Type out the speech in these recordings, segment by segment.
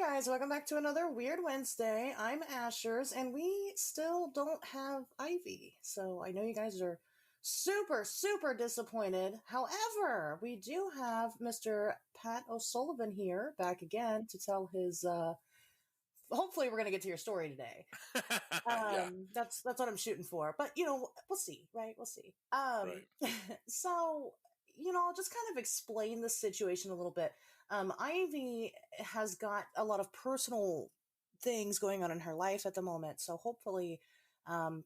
guys, welcome back to another Weird Wednesday. I'm Ashers, and we still don't have Ivy. So I know you guys are super, super disappointed. However, we do have Mr. Pat O'Sullivan here back again to tell his hopefully we're gonna get to your story today. Yeah. That's what I'm shooting for. But we'll see, right? We'll see. Right. So, I'll just kind of explain the situation a little bit. Ivy has got a lot of personal things going on in her life at the moment, so hopefully,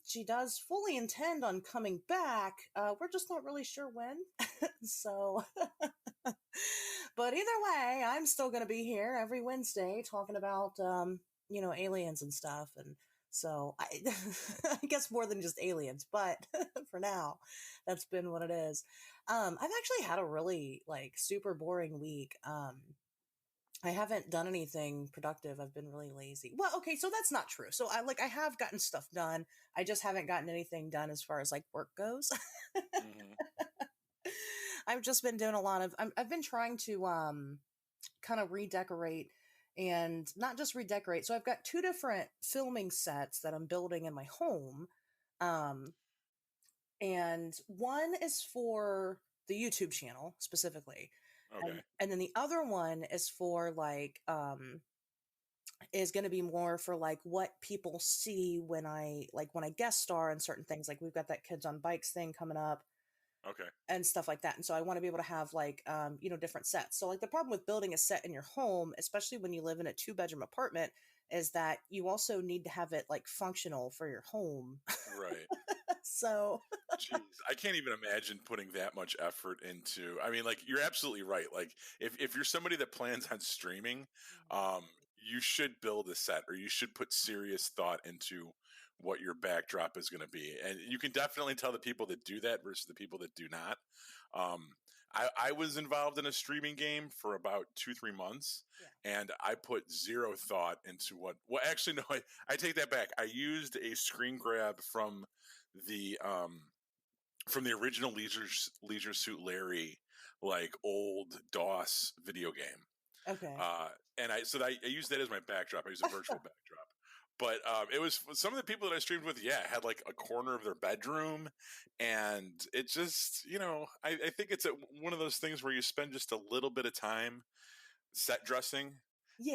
she does fully intend on coming back. We're just not really sure when. So, but either way, I'm still going to be here every Wednesday talking about, aliens and stuff. And so I, I guess more than just aliens, but for now, that's been what it is. I've actually had a really super boring week. I haven't done anything productive. I've been really lazy. Well, okay, so that's not true. So I have gotten stuff done. I just haven't gotten anything done as far as work goes. Mm-hmm. I've just been doing a lot of I've been trying to kind of redecorate, and not just redecorate. So I've got two different filming sets that I'm building in my home. Um and one is for the YouTube channel specifically. Okay. And then the other one is for is going to be more for what people see when I guest star on certain things. Like we've got that Kids on Bikes thing coming up Okay. and stuff like that. And so I want to be able to have different sets. So the problem with building a set in your home, especially when you live in a 2-bedroom apartment, is that you also need to have it functional for your home. Right. So Jeez, I can't even imagine putting that much effort into. I mean, you're absolutely right. If you're somebody that plans on streaming, um, you should build a set, or you should put serious thought into what your backdrop is going to be. And you can definitely tell the people that do that versus the people that do not. I was involved in a streaming game for about 2-3 months, and I put zero thought into well, actually, no, I take that back. I used a screen grab from the original Leisure Suit Larry, old DOS video game. okay. And I used that as my backdrop. I used a virtual backdrop. But it was some of the people that I streamed with, had a corner of their bedroom. And it just, I think it's one of those things where you spend just a little bit of time set dressing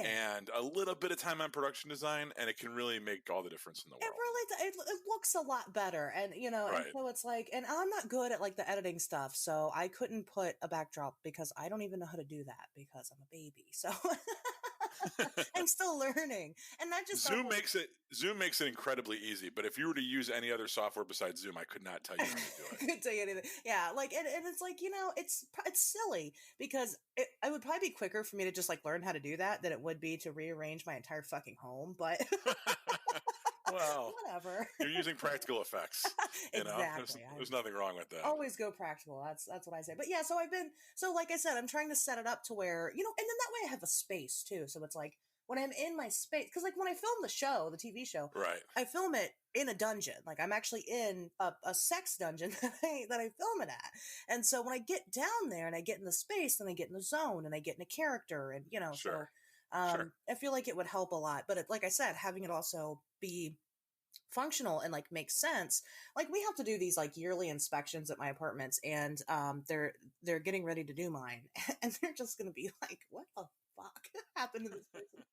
and a little bit of time on production design, and it can really make all the difference in the world. It looks a lot better, and Right. and so it's and I'm not good at the editing stuff, so I couldn't put a backdrop because I don't even know how to do that because I'm a baby. So I'm still learning, and that just Zoom makes it incredibly easy. But if you were to use any other software besides Zoom, I could not tell you how to do it. I couldn't tell you anything. Yeah, and it's it's silly because it would probably be quicker for me to just learn how to do that than it would be to rearrange my entire fucking home. But well, whatever. You're using practical effects. Exactly. There's nothing wrong with that. Always go practical. That's what I say. But yeah, so like I said, I'm trying to set it up to where, and then that way I have a space too. So it's when I'm in my space, because when I film the show, the TV show, right, I film it in a dungeon. I'm actually in a sex dungeon that I film it at. And so when I get down there and I get in the space, then I get in the zone and I get in a character, and sure. So I feel like it would help a lot. But like I said, having it also be functional and make sense. We have to do these yearly inspections at my apartments, and they're getting ready to do mine, and they're just going to be what the fuck happened to this person?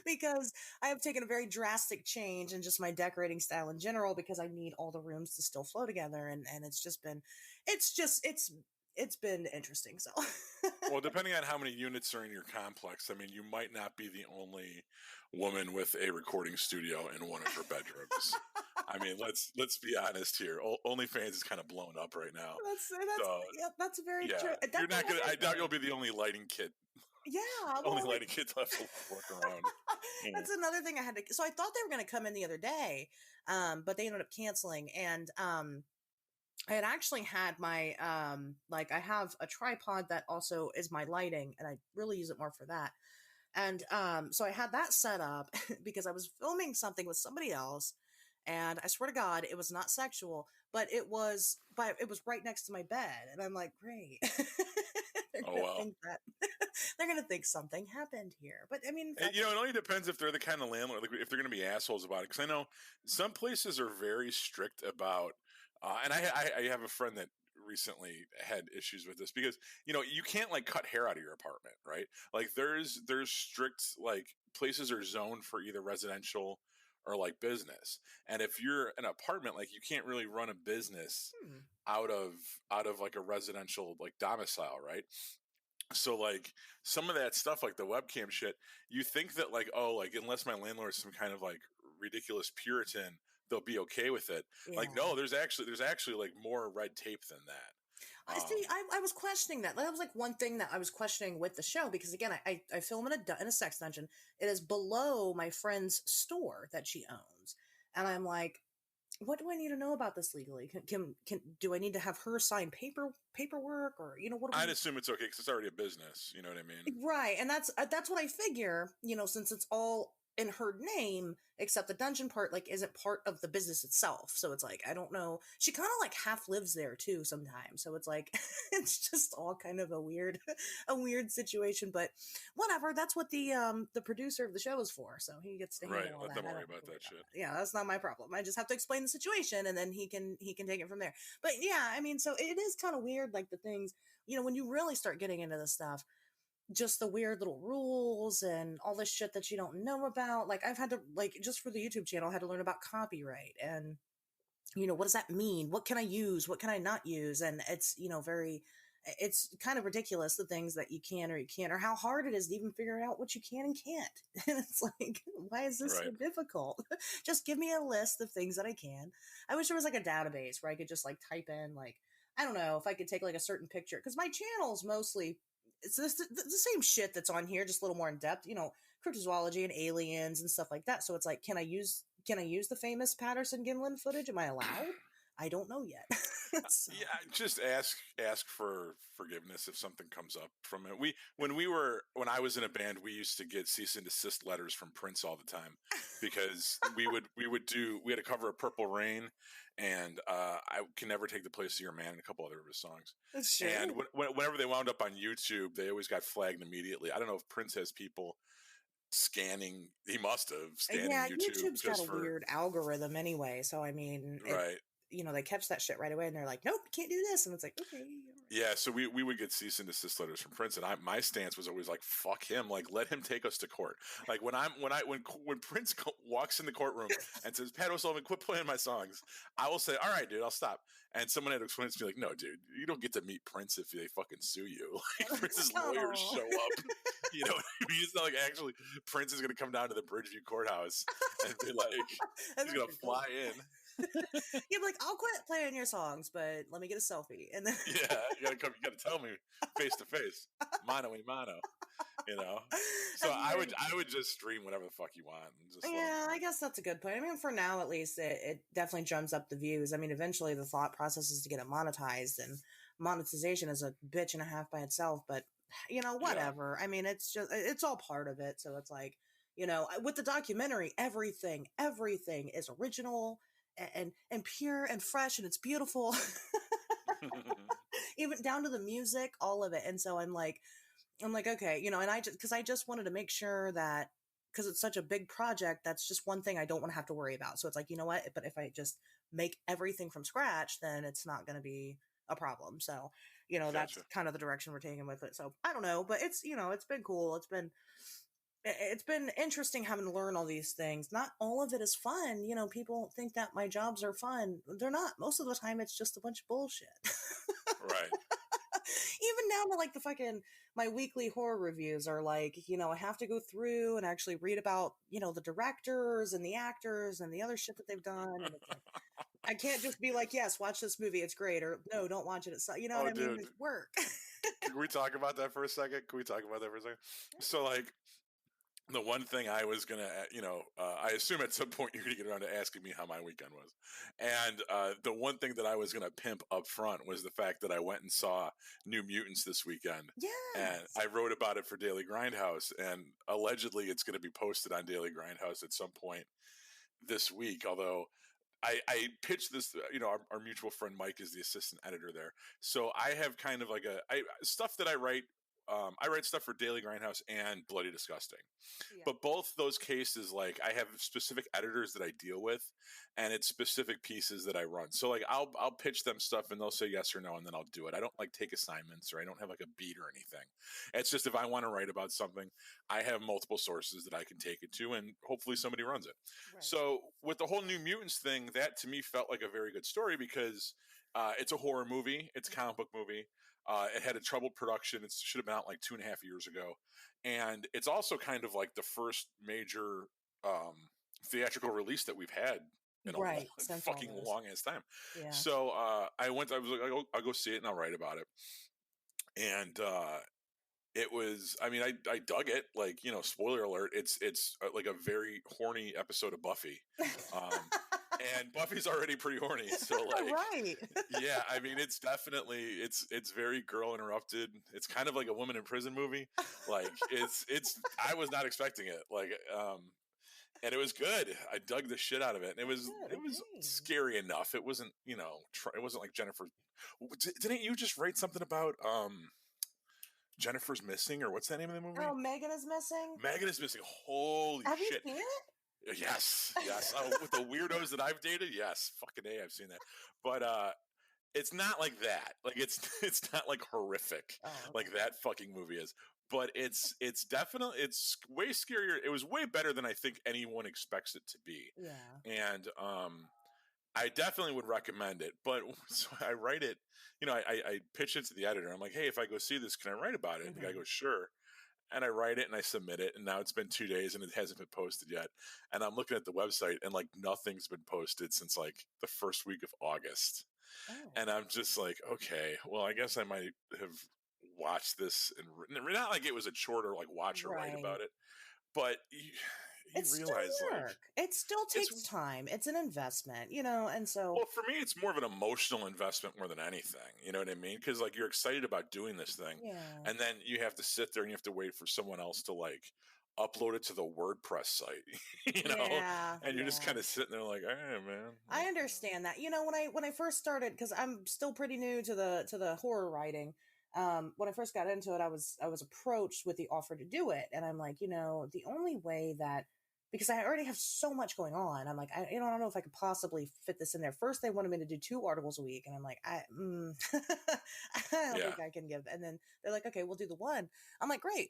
Because I have taken a very drastic change in just my decorating style in general, because I need all the rooms to still flow together, and it's been interesting. So well, depending on how many units are in your complex, I mean, you might not be the only woman with a recording studio in one of her bedrooms. I mean, let's be honest here. OnlyFans is kind of blown up right now. That's very true. You're not gonna. I doubt you'll be the only lighting kit. Yeah, only lighting kit left to work around. That's another thing I had to. So I thought they were going to come in the other day, but they ended up canceling, and I had actually had my I have a tripod that also is my lighting, and I really use it more for that. And so I had that set up because I was filming something with somebody else, and I swear to God, it was not sexual, but it was right next to my bed, and I'm like, great. Oh wow! Think they're gonna think something happened here. But I mean, And, it only depends if they're the kind of landlord, like if they're going to be assholes about it. Because I know some places are very strict about, and I have a friend that recently had issues with this because you can't like cut hair out of your apartment, right? Like there's strict like places are zoned for either residential or like business, and if you're an apartment, like you can't really run a business hmm. out of like a residential like domicile, right? So like some of that stuff like the webcam shit, you think that like, oh, like unless my landlord is some kind of like ridiculous puritan, they'll be okay with it. Like Yeah. no, there's actually like more red tape than that. I see. I was questioning that. That was like one thing that I was questioning with the show because again, I film in a sex dungeon. It is below my friend's store that she owns, and I'm like, what do I need to know about this legally? Can do I need to have her sign paperwork or what do I'd we? assume it's okay because it's already a business. You know what I mean? Right, and that's what I figure. Since it's all in her name, except the dungeon part like isn't part of the business itself. So it's like I don't know. She kind of like half lives there too sometimes. So it's like it's just all kind of a weird, a weird situation. But whatever. That's what the producer of the show is for. So he gets to Right. handle all Let that. them I don't worry have about to worry that about shit. that. Yeah, that's not my problem. I just have to explain the situation, and then he can take it from there. But yeah, I mean, so it is kind of weird, like the things when you really start getting into this stuff, just the weird little rules and all this shit that you don't know about. Like I've had to like just for the YouTube channel, I had to learn about copyright and what does that mean? What can I use? What can I not use? And it's very it's kind of ridiculous the things that you can or you can't or how hard it is to even figure out what you can and can't. And it's like, why is this so Right. difficult? Just give me a list of things that I can. I wish there was like a database where I could just like type in like I don't know if I could take like a certain picture because my channel's mostly it's the same shit that's on here, just a little more in depth. Cryptozoology and aliens and stuff like that. So it's like, can I use the famous Patterson Gimlin footage? Am I allowed? I don't know yet. So. Yeah, just ask for forgiveness if something comes up from it. When I was in a band, we used to get cease and desist letters from Prince all the time because we had to cover a Purple Rain and I Can Never Take the Place of Your Man and a couple other of his songs. Sure. And whenever they wound up on YouTube, they always got flagged immediately. I don't know if Prince has people scanning. He must have scanning Yeah, YouTube YouTube's got just a for weird algorithm anyway. So I mean, right. they catch that shit right away, and they're like, "Nope, can't do this," and it's like, okay. Yeah, so we would get cease and desist letters from Prince, and my stance was always like, "Fuck him! Like, let him take us to court." Like when Prince walks in the courtroom and says, "Pat O'Sullivan, quit playing my songs," I will say, "All right, dude, I'll stop." And someone had to explain to me like, "No, dude, you don't get to meet Prince if they fucking sue you. Like, Prince's lawyers show up. You know, it's not like actually Prince is going to come down to the Bridgeview courthouse and be like, he's going to fly in." You're like, I'll quit playing your songs, but let me get a selfie, and then Yeah, you gotta tell me face to face, mano a mano. So that's I would just stream whatever the fuck you want. And just yeah, I guess that's a good point. I mean, for now at least, it definitely drums up the views. I mean, eventually the thought process is to get it monetized, and monetization is a bitch and a half by itself. But whatever. I mean, it's all part of it. So it's like, with the documentary, everything is original and pure and fresh, and it's beautiful. Even down to the music, all of it. And so I'm like, okay, and I just wanted to make sure that because it's such a big project, that's just one thing I don't want to have to worry about. So it's like, you know what? But if I just make everything from scratch, then it's not going to be a problem. So, that's Gotcha. kind of the direction we're taking with it. So I don't know, but it's been cool. It's been interesting having to learn all these things. Not all of it is fun. People think that my jobs are fun. They're not. Most of the time, it's just a bunch of bullshit. Right. Even down to like the fucking my weekly horror reviews are like, I have to go through and actually read about, the directors and the actors and the other shit that they've done. And it's like, I can't just be like, yes, watch this movie. It's great. Or no, don't watch it. It's, what I mean? Dude, It's work. can we talk about that for a second? So like, the one thing I was gonna, I assume at some point you're gonna get around to asking me how my weekend was, and the one thing that I was gonna pimp up front was the fact that I went and saw New Mutants this weekend, and Yes. I wrote about it for Daily Grindhouse, and allegedly it's gonna be posted on Daily Grindhouse at some point this week. Although I pitched this, our mutual friend Mike is the assistant editor there, so I have kind of like stuff that I write I write stuff for Daily Grindhouse and Bloody Disgusting. Yeah. But both those cases, like I have specific editors that I deal with, and it's specific pieces that I run. So like I'll pitch them stuff and they'll say yes or no, and then I'll do it. I don't like take assignments, or I don't have like a beat or anything. It's just if I want to write about something, I have multiple sources that I can take it to, and hopefully somebody runs it. Right. So with the whole New Mutants thing, that to me felt like a very good story because it's a horror movie, it's a comic book movie. It had a troubled production. It should have been out like 2.5 years ago. And it's also kind of like the first major theatrical release that we've had in a fucking long ass time. Yeah. So I was like, I'll go see it and I'll write about it. And it was, I mean, I dug it. Like, you know, spoiler alert, it's like a very horny episode of Buffy. And Buffy's already pretty horny, so like, right. Yeah, I mean, it's definitely it's very Girl Interrupted. It's kind of like a woman in prison movie. Like it's I was not expecting it. Like and it was good. I dug the shit out of it. And it was scary enough. It wasn't, you know, it wasn't like Jennifer. Didn't you just write something about Jennifer's Missing, or what's that name of the movie? Oh, Megan is Missing. Megan is Missing. Holy shit! Have you seen it? Yes. With the weirdos that I've dated, yes, fucking A, I've seen that. But it's not like that. Like it's not like horrific like that fucking movie is. But it's definitely, it's way scarier. It was way better than I think anyone expects it to be. Yeah. And I definitely would recommend it. But so I write it, you know, I pitch it to the editor. I'm like, hey, if I go see this, can I write about it? And the guy goes, sure. And I write it and I submit it, and now it's been 2 days and it hasn't been posted yet. And I'm looking at the website and like nothing's been posted since like the first week of August. And I'm just like, okay, well, I guess I might have watched this and not like it was a chore to like watch or write about it, but you realize like it still takes time. It's an investment, you know. And so, well, for me, it's more of an emotional investment more than anything. You know what I mean? Because like you're excited about doing this thing, and then you have to sit there and you have to wait for someone else to like upload it to the WordPress site, you know. And you're just kind of sitting there like, hey, man. I understand that. You know, when I first started, because I'm still pretty new to the horror writing. When I first got into it, I was approached with the offer to do it, and I'm like, you know, the only way that, because I already have so much going on, I'm like, I don't know if I could possibly fit this in there. First, they wanted me to do 2 articles a week, and I'm like, I don't think I can give. And then they're like, okay, we'll do the 1. I'm like, great,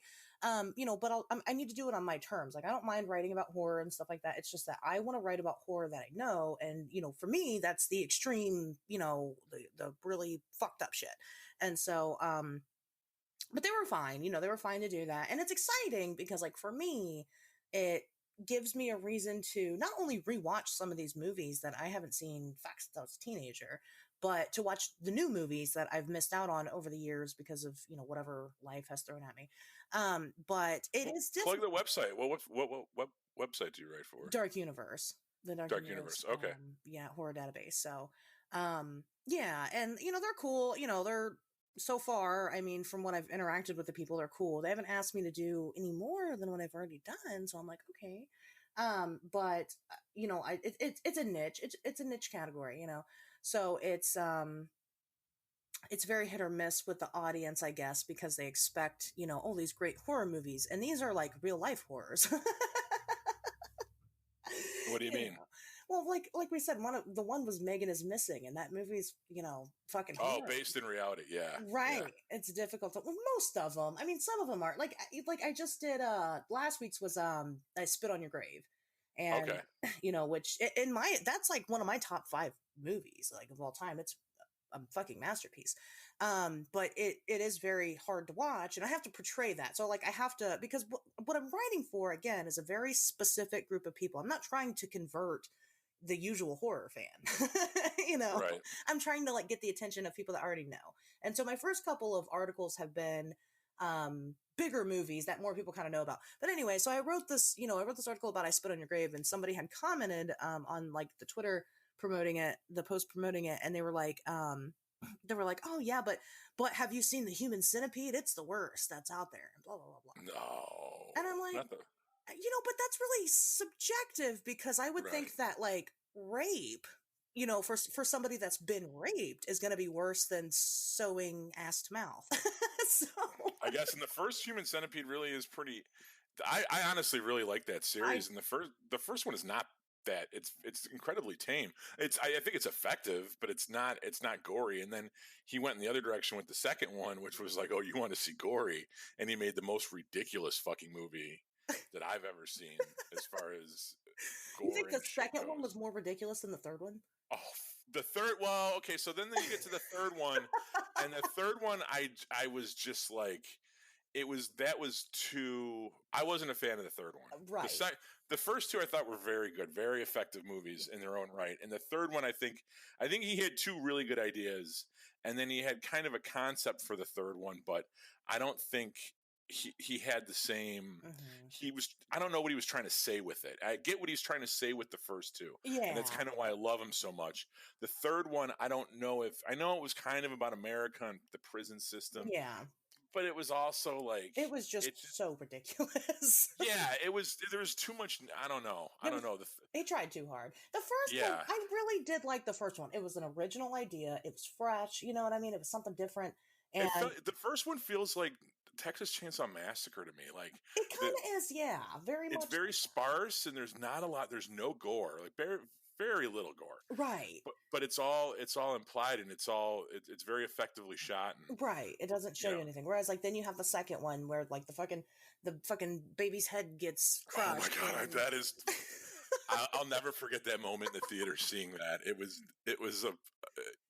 you know, but I need to do it on my terms. Like, I don't mind writing about horror and stuff like that. It's just that I want to write about horror that I know, and you know, for me, that's the extreme, you know, the really fucked up shit. And so, but they were fine, you know, they were fine to do that. And it's exciting because, like, for me, it gives me a reason to not only rewatch some of these movies that I haven't seen, in fact, since I was a teenager, but to watch the new movies that I've missed out on over the years because of, you know, whatever life has thrown at me. But it is different. Plug the website. What website do you write for? Dark Universe. The Dark Universe. Okay. Yeah, horror database. So, yeah, and you know, they're cool. You know, they're, so far, I mean, from what I've interacted with the people, they're cool. They haven't asked me to do any more than what I've already done, so I'm like, okay. But you know, it's a niche. It's a niche category, you know. So it's very hit or miss with the audience, I guess, because they expect, you know, these great horror movies, and these are like real life horrors. What do you mean? Know? Well, like we said, the one was Megan is Missing, and that movie's, you know, fucking horror. Based in reality, yeah. Right. Yeah. It's difficult to, well, most of them. I mean, some of them are like I just did last week's was I Spit on Your Grave. And you know, which that's like one of my top 5 movies like of all time. It's a fucking masterpiece. But it is very hard to watch, and I have to portray that. So like I have to, because what I'm writing for, again, is a very specific group of people. I'm not trying to convert the usual horror fan. You know, I'm trying to like get the attention of people that already know. And so my first couple of articles have been bigger movies that more people kind of know about. But anyway, so I wrote this article about I Spit on Your Grave, and somebody had commented on like the Twitter the post promoting it, and they were like, oh yeah, but have you seen The Human Centipede? It's the worst that's out there, and blah blah blah blah. No. And I'm like, you know, but that's really subjective, because I would think that like rape, you know, for somebody that's been raped is going to be worse than sewing ass to mouth. So I guess. And the first Human Centipede really is pretty. I honestly really like that I series, and the first one is not that. It's incredibly tame. I think it's effective, but it's not gory. And then he went in the other direction with the second one, which was like, oh, you want to see gory, and he made the most ridiculous fucking movie that I've ever seen as far as You gore think the and shit second one was goes. more ridiculous than the third one? Oh, the third. Well, okay. So then you get to the third one, and the third one, I was just like, that was too. I wasn't a fan of the third one. Right. The first two I thought were very good, very effective movies in their own right, and the third one, I think he had two really good ideas, and then he had kind of a concept for the third one, but I don't think he had the same. Hmm. He was. I don't know what he was trying to say with it. I get what he's trying to say with the first two, and that's Yeah. kind of why I love him so much. The third one, I don't know if I know it was kind of about America and the prison system, Yeah. but it was also like It was just it. so ridiculous. Yeah, it was. There was too much. I don't know. I It don't was know. they tried too hard. The first one, Yeah, I really did like the first one. It was an original idea. It was fresh. You know what I mean? It was something different. it And felt. The first one feels like Texas Chainsaw Massacre to me. Like it the kind of is, yeah, very it's much very sparse and there's not a lot. There's no gore. Like very little gore. right. But it's all implied and it's very effectively shot and Right. It doesn't you show you know. anything. Whereas like then you have the second one where like the fucking baby's head gets Oh my crushed god, and that is. I'll never forget that moment in the theater seeing that. It was a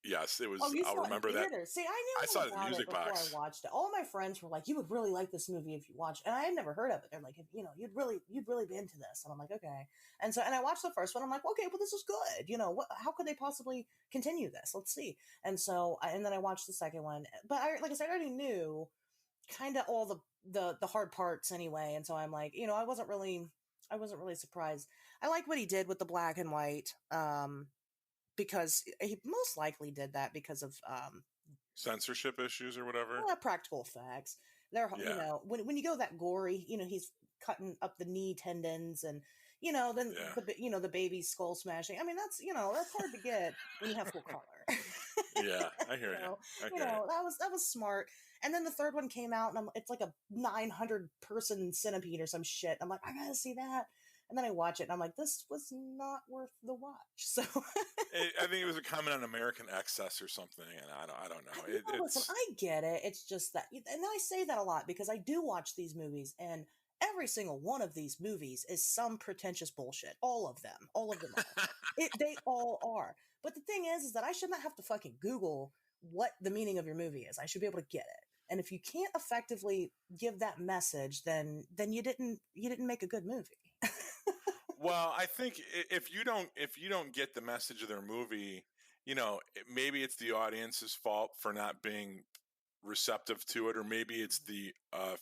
yes. It oh, was. you I'll saw it in remember that. theater. See, I I knew saw all it in the about it music before I box. watched it. All my friends were like, "You would really like this movie if you watched," and I had never heard of it. They're like, "You'd really be into this," and I'm like, "Okay." And I watched the first one. I'm like, "Okay, well, this is good. What? How could they possibly continue this? Let's see." And then I watched the second one. But like I said, I already knew kind of all the hard parts anyway, and so I'm like, I wasn't really surprised. I like what he did with the black and white. Because he most likely did that because of Censorship issues or whatever. practical effects. They're Yeah, when you go that gory, he's cutting up the knee tendons and then yeah, the baby's skull smashing. I mean that's hard to get when you have full color. yeah. I hear you. I hear you. That was smart. And then the third one came out and it's like a 900 person centipede or some shit. I'm like, I gotta see that. And then I watch it and I'm like, this was not worth the watch. So I think it was a comment on American excess or something, and I don't know. Listen, It's I get it. It's just that, and I say that a lot because I do watch these movies, and every single one of these movies is some pretentious bullshit. All of them are. They all are. But the thing is that I should not have to fucking Google what the meaning of your movie is. I should be able to get it. And if you can't effectively give that message, then you didn't make a good movie. well, I think if you don't get the message of their movie, maybe it's the audience's fault for not being receptive to it, or maybe it's the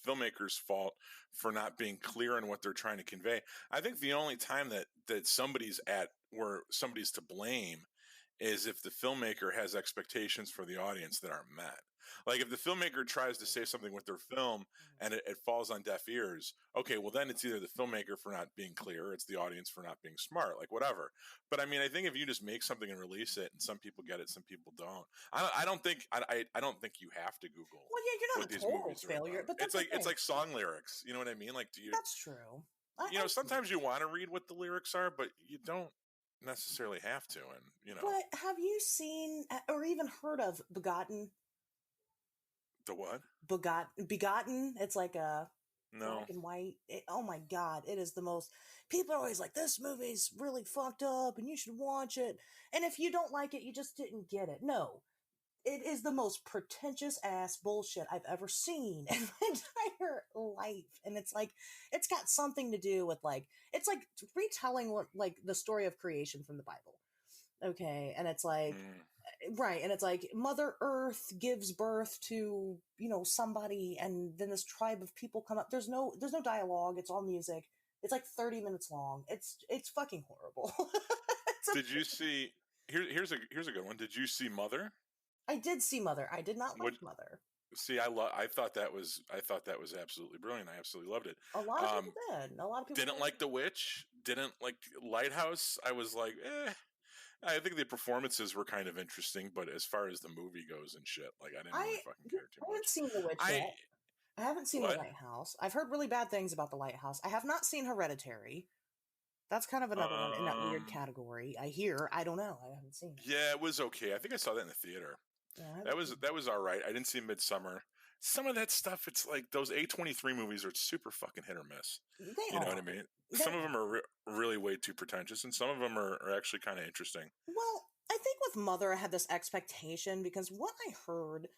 filmmaker's fault for not being clear on what they're trying to convey. I think the only time that somebody's at where somebody's to blame is if the filmmaker has expectations for the audience that aren't met. Like if the filmmaker tries to say something with their film and it falls on deaf ears, okay, well then it's either the filmmaker for not being clear, or it's the audience for not being smart, like whatever. But I mean, I think if you just make something and release it, and some people get it, some people don't. I don't think you have to Google Well, yeah, you're what not a these total movies are failure, about. but It's that's the like it's thing. like song lyrics. You know what I mean? Like, do you? That's true. I Sometimes you want to read what the lyrics are, but you don't necessarily have to. And But have you seen or even heard of Begotten? the what? Begotten. It's like a No. black and white. Oh my god, it is the most. People are always like, "This movie's really fucked up, and you should watch it." And if you don't like it, you just didn't get it. No, it is the most pretentious ass bullshit I've ever seen in my entire life. And it's like, it's got something to do with like, it's like retelling what like the story of creation from the Bible. Okay, and it's like Mm. right, and it's like Mother Earth gives birth to somebody, and then this tribe of people come up. There's no dialogue. It's all music. It's like 30 minutes long. It's fucking horrible. Did you see? Here's a good one. Did you see Mother? I did see Mother. I did not like Would Mother. see. I thought that was absolutely brilliant. I absolutely loved it. A lot of people Um, did. A lot of people didn't like The Witch. Didn't like Lighthouse. I was like, eh. I think the performances were kind of interesting, but as far as the movie goes and shit, like I didn't really I fucking care too haven't much. seen The Witch I yet. I haven't seen The What? Lighthouse. I've heard really bad things about The Lighthouse. I have not seen Hereditary. That's kind of another one in that weird Um, category. I hear. I don't know. I haven't seen it. yeah, it was okay. I think I saw that in the theater. Yeah, I haven't That was seen that was all right. I didn't see Midsummer. Some of that stuff, it's like those A23 movies are super fucking hit or miss. it. They You know what I are. mean? They Some of them are. are really way too pretentious, and some of them are actually kind of interesting. Well, I think with Mother, I had this expectation because what I heard,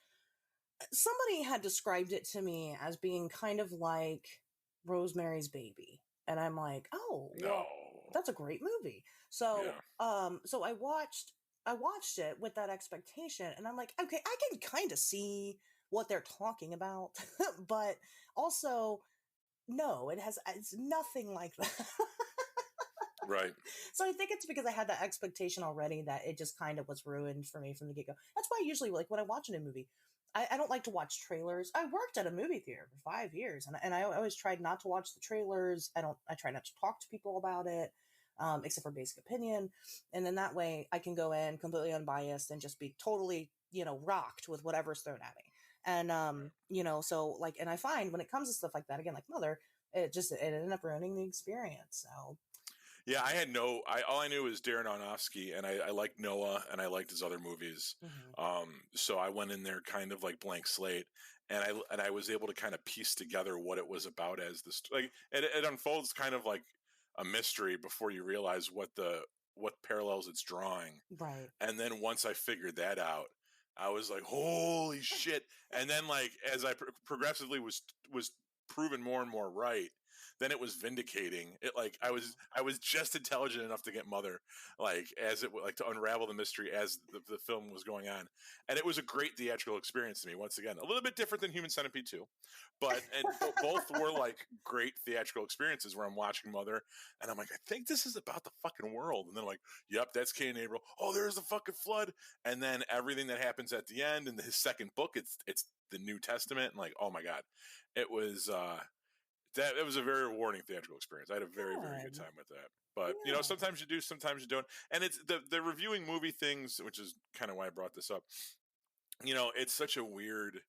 somebody had described it to me as being kind of like Rosemary's Baby. And I'm like, oh, No. well, that's a great movie. So, Yeah. so I watched it with that expectation, and I'm like, okay, I can kind of see what they're talking about, but also, no, it's nothing like that. Right. So I think it's because I had that expectation already that it just kind of was ruined for me from the get go. That's why I usually, like, when I watch a new movie, I don't like to watch trailers. I worked at a movie theater for 5 years, and I always tried not to watch the trailers. I try not to talk to people about it, except for basic opinion. And then that way I can go in completely unbiased and just be totally, rocked with whatever's thrown at me. And, so like, and I find when it comes to stuff like that, again, like Mother, it ended up ruining the experience. So, Yeah, all I knew was Darren Aronofsky, and I liked Noah, and I liked his other movies. mhm. So I went in there kind of like blank slate, and I was able to kind of piece together what it was about as this, like, it unfolds kind of like a mystery before you realize what parallels it's drawing. Right. And then once I figured that out, I was like, holy shit. And then, like, as I progressively was proven more and more right, then it was vindicating. It, like, I was just intelligent enough to get Mother, like, as it like to unravel the mystery as the film was going on. And it was a great theatrical experience to me. Once again, a little bit different than Human Centipede 2, but both were like great theatrical experiences where I'm watching Mother and I'm like, I think this is about the fucking world. And then like, yep, that's Cain and Abel. Oh, there's the fucking flood. And then everything that happens at the end in his second book, it's the New Testament. And like, oh my God, it was, it was a very rewarding theatrical experience. I had a very good Good. time with that. But Yeah. sometimes you do, sometimes you don't. And it's the reviewing movie things, which is kind of why I brought this up. It's such a weird,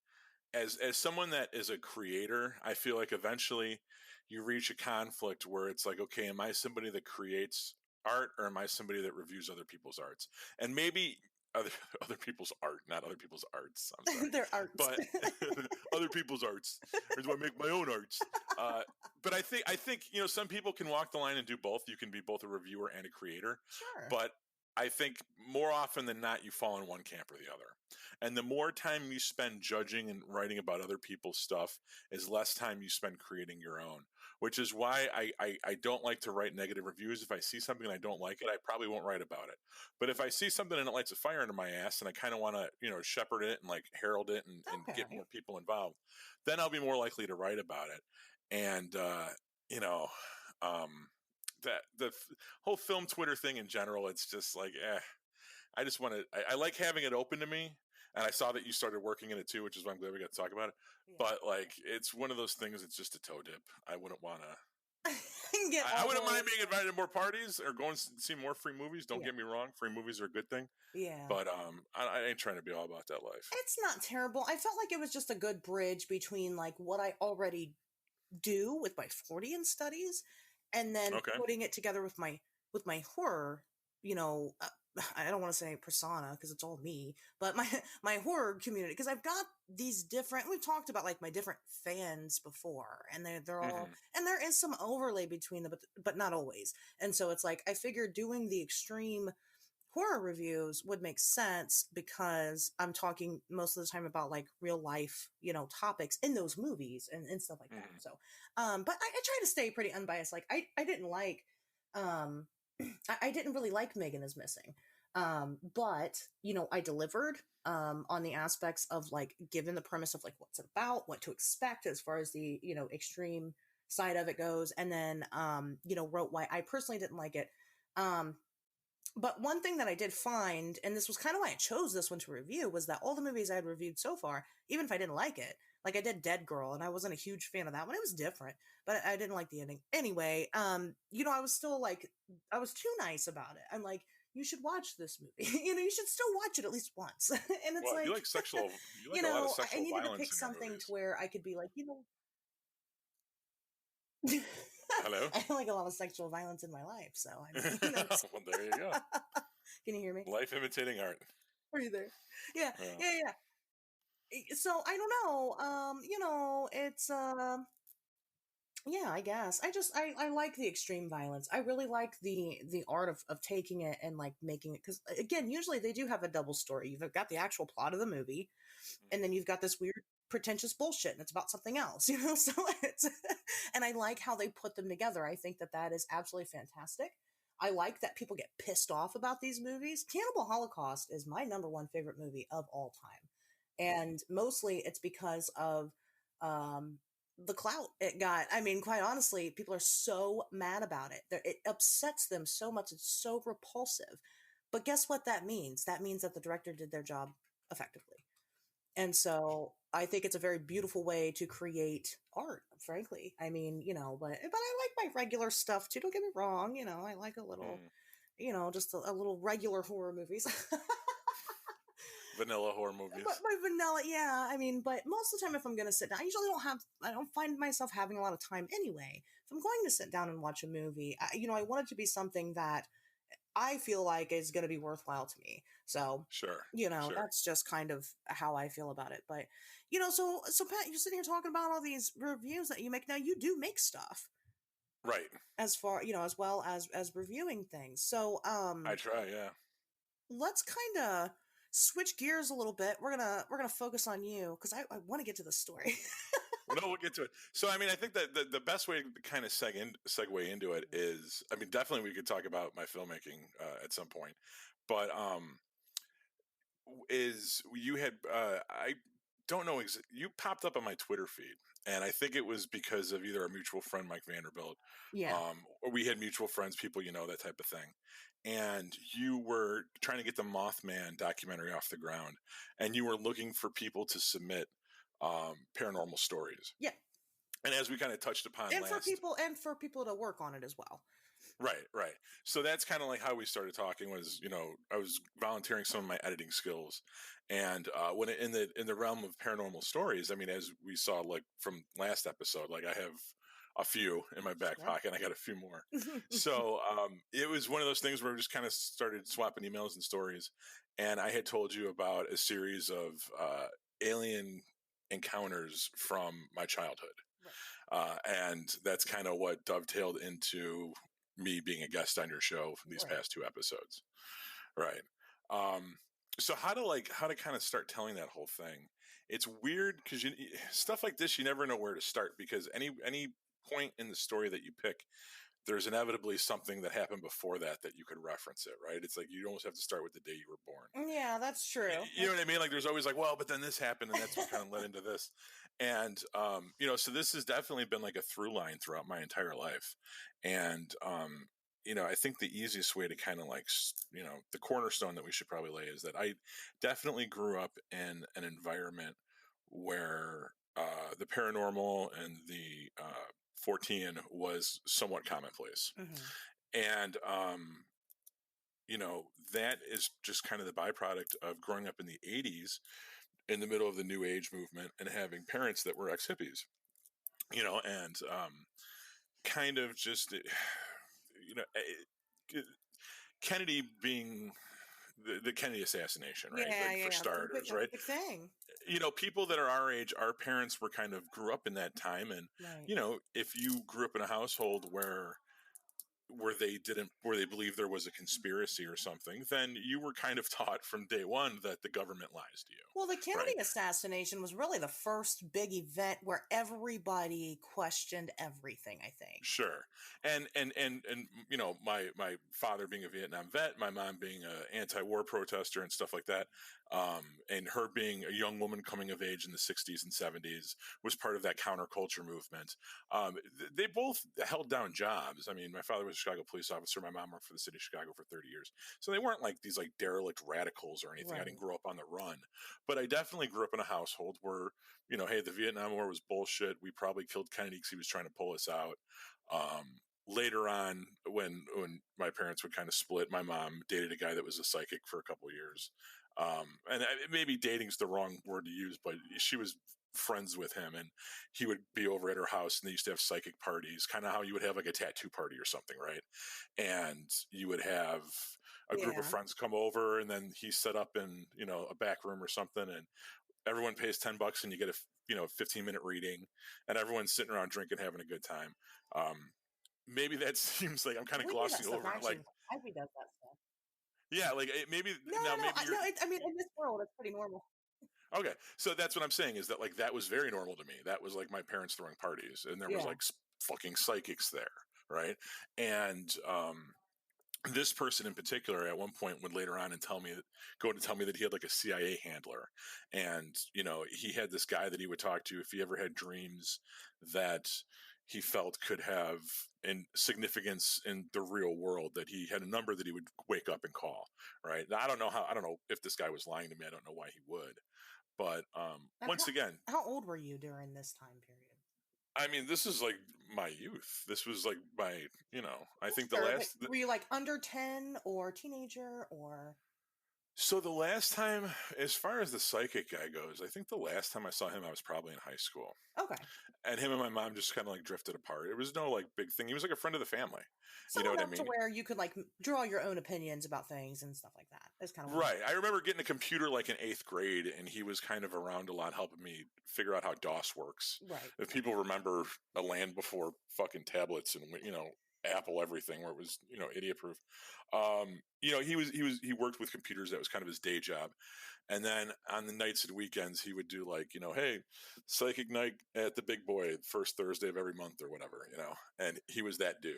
as someone that is a creator, I feel like eventually you reach a conflict where it's like, okay, am I somebody that creates art, or am I somebody that reviews other people's arts? And maybe other other people's art, not other people's arts. I'm sorry, Their arts. but other people's arts. Or do I make my own arts? Uh, but I think some people can walk the line and do both. You can be both a reviewer and a creator, Sure. but I think more often than not, you fall in one camp or the other. And the more time you spend judging and writing about other people's stuff is less time you spend creating your own, which is why I don't like to write negative reviews. If I see something and I don't like it, I probably won't write about it. But if I see something and it lights a fire under my ass and I kind of want to, shepherd it and like herald it and get Okay. more people involved, then I'll be more likely to write about it. And, you know, um, that whole film Twitter thing in general, it's just like, I just want to. I like having it open to me, and I saw that you started working in it too, which is why I'm glad we got to talk about it. Yeah. But like, it's one of those things. It's just a toe dip. I wouldn't want to. Get I all wouldn't the mind being invited to more parties or going to see more free movies. Don't yeah. get me wrong, free movies are a good thing. Yeah. But I ain't trying to be all about that life. It's not terrible. I felt like it was just a good bridge between like what I already do with my Freudian studies and then Okay. putting it together with my horror, I don't want to say persona because it's all me, but my horror community, because I've got these different, we've talked about like my different fans before, and they're all Mm-hmm. and there is some overlay between them, but not always. And so it's like I figured doing the extreme horror reviews would make sense because I'm talking most of the time about like real life, topics in those movies and stuff like that. Mm-hmm. So, but I try to stay pretty unbiased. Like I didn't like, I didn't really like Megan is Missing. But I delivered, on the aspects of like, given the premise of like what's it about, what to expect as far as the, extreme side of it goes. And then, wrote why I personally didn't like it. But one thing that I did find, and this was kind of why I chose this one to review, was that all the movies I had reviewed so far, even if I didn't like it, like I did Dead Girl, and I wasn't a huge fan of that one. It was different, but I didn't like the ending. Anyway, I was still like, I was too nice about it. I'm like, you should watch this movie. You should still watch it at least once. And it's Well, you like, like sexual, you like a lot of I sexual needed to violence pick in your something to movies. where I could be like, Hello? I like a lot of sexual violence in my life. So, I mean, Well, there you go. can you hear me? Life imitating art. Are you there? Yeah, Yeah. yeah, yeah. So I don't know. It's yeah, I guess. I like the extreme violence. I really like the art of taking it and like making it, because again, usually they do have a double story. You've got the actual plot of the movie, and then you've got this weird pretentious bullshit and it's about something else, so it's and I like how they put them together. I think that that is absolutely fantastic. I like that people get pissed off about these movies. Cannibal Holocaust is my number one favorite movie of all time, and mostly it's because of um the clout it got. I mean, quite honestly, people are so mad about it. It upsets them so much. It's so repulsive. But guess what that means? That means that the director did their job effectively. And so I think it's a very beautiful way to create art, frankly. I mean, but I like my regular stuff too. Don't get me wrong. I like a little, Mm. just a little regular horror movies. Vanilla horror But movies. my vanilla, yeah. I mean, but most of the time, if I'm going to sit down, I don't find myself having a lot of time anyway. If I'm going to sit down and watch a movie, I want it to be something that I feel like is going to be worthwhile to me. So, Sure. Sure. that's just kind of how I feel about it. But, so Pat, you're sitting here talking about all these reviews that you make. Now, you do make stuff Right. as far, as well as reviewing things. So, I try, yeah. let's kind of switch gears a little bit. We're gonna focus on you because I want to get to the story. Well, no, we'll get to it. So, I mean, I think that the best way to kind of segue into it is, I mean, definitely we could talk about my filmmaking at some point, but is you had I don't know you popped up on my Twitter feed, and I think it was because of either a mutual friend, Mike Vanderbilt, Yeah. or we had mutual friends, people that type of thing. And you were trying to get the Mothman documentary off the ground, and you were looking for people to submit paranormal stories. Yeah. And as we kind of touched upon And for last, people to work on it as well. right, right. So that's kind of like how we started talking. Was I was volunteering some of my editing skills, and when in the realm of paranormal stories, I mean, as we saw like from last episode, like I have a few in my back Sure. pocket, and I got a few more. So it was one of those things where we just kind of started swapping emails and stories, and I had told you about a series of alien encounters from my childhood. And that's kind of what dovetailed into me being a guest on your show for these Right. past two episodes, right? So how to kind of start telling that whole thing? It's weird because stuff like this you never know where to start, because any point in the story that you pick, there's inevitably something that happened before that you could reference it, right? It's like you almost have to start with the day you were born. Yeah, that's true. You know what I mean? Like there's always like, well, but then this happened, and that's what kind of led into this. And so this has definitely been like a through line throughout my entire life. And I think the easiest way to kind of like the cornerstone that we should probably lay is that I definitely grew up in an environment where the paranormal and the Fortean was somewhat commonplace. And that is just kind of the byproduct of growing up in the 80s in the middle of the new age movement and having parents that were ex-hippies, and kind of just Kennedy being the Kennedy assassination, right? Yeah, Like for yeah, starters, that's a right? big thing. People that are our age, our parents were kind of grew up in that time, and Right. if you grew up in a household where they believed there was a conspiracy or something, then you were kind of taught from day one that the government lies to you, Well, the Kennedy right? assassination was really the first big event where everybody questioned everything, I think. Sure. And my father being a Vietnam vet, my mom being an anti-war protester and stuff like that, and her being a young woman coming of age in the 60s and 70s was part of that counterculture movement. They both held down jobs. I mean, my father was a Chicago police officer, my mom worked for the city of Chicago for 30 years, so they weren't like these like derelict radicals or anything. I didn't Right. grow up on the run, but I definitely grew up in a household where hey, the Vietnam War was bullshit, we probably killed Kennedy because he was trying to pull us out. later on, when my parents would kind of split, my mom dated a guy that was a psychic for a couple of years. And maybe dating's the wrong word to use, but she was friends with him, and he would be over at her house, and they used to have psychic parties, kind of how you would have like a tattoo party or something, right? And you would have a group of Yeah. friends come over, and then he's set up in, a back room or something, and everyone pays $10 and you get a 15-minute reading, and everyone's sitting around drinking, having a good time. Maybe that seems like I'm kind of We do that glossing stuff over it. Like, actually. Ivy does that stuff. yeah, like maybe No, now no, no. maybe you're No, I mean, in this world, it's pretty normal. okay. So that's what I'm saying, is that like that was very normal to me. That was like my parents throwing parties, and there was Yeah. like fucking psychics there, right? And this person in particular at one point would later on and go to tell me that he had like a CIA handler, and he had this guy that he would talk to if he ever had dreams that he felt could have in significance in the real world, that he had a number that he would wake up and call. Right. Now, I don't know if this guy was lying to me. I don't know why he would, but And once again, how old were you during this time period? I mean, this is like my youth. This was like my, I think Sure, but were you like under 10 or teenager or? So the last time, as far as the psychic guy goes, I think the last time I saw him, I was probably in high school. Okay. And him and my mom just kind of like drifted apart. It was no like big thing. He was like a friend of the family. So You know what I enough to mean? where you could like draw your own opinions about things and stuff like that. That's kind of Right. I remember getting a computer like in 8th grade, and he was kind of around a lot, helping me figure out how DOS works. right. If people remember a land before fucking tablets and Apple everything, where it was idiot proof. He worked with computers. That was kind of his day job. And then on the nights and weekends, he would do like, hey, psychic night at the Big Boy, first Thursday of every month or whatever, and he was that dude.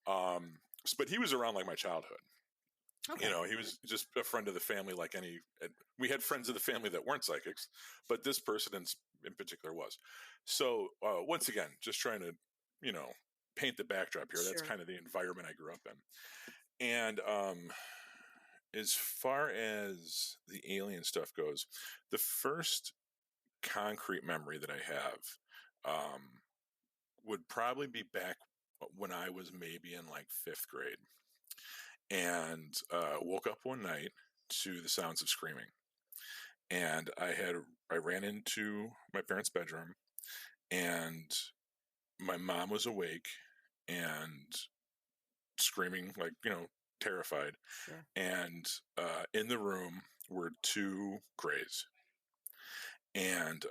But he was around like my childhood. Okay. He was just a friend of the family, like we had friends of the family that weren't psychics, but this person in particular was. So once again, just trying to, paint the backdrop here. That's Sure. kind of the environment I grew up in. And as far as the alien stuff goes, the first concrete memory that I have would probably be back when I was maybe in like 5th grade, and woke up one night to the sounds of screaming. And I ran into my parents' bedroom, and my mom was awake and screaming, like, terrified. Sure. And in the room were 2 grays, and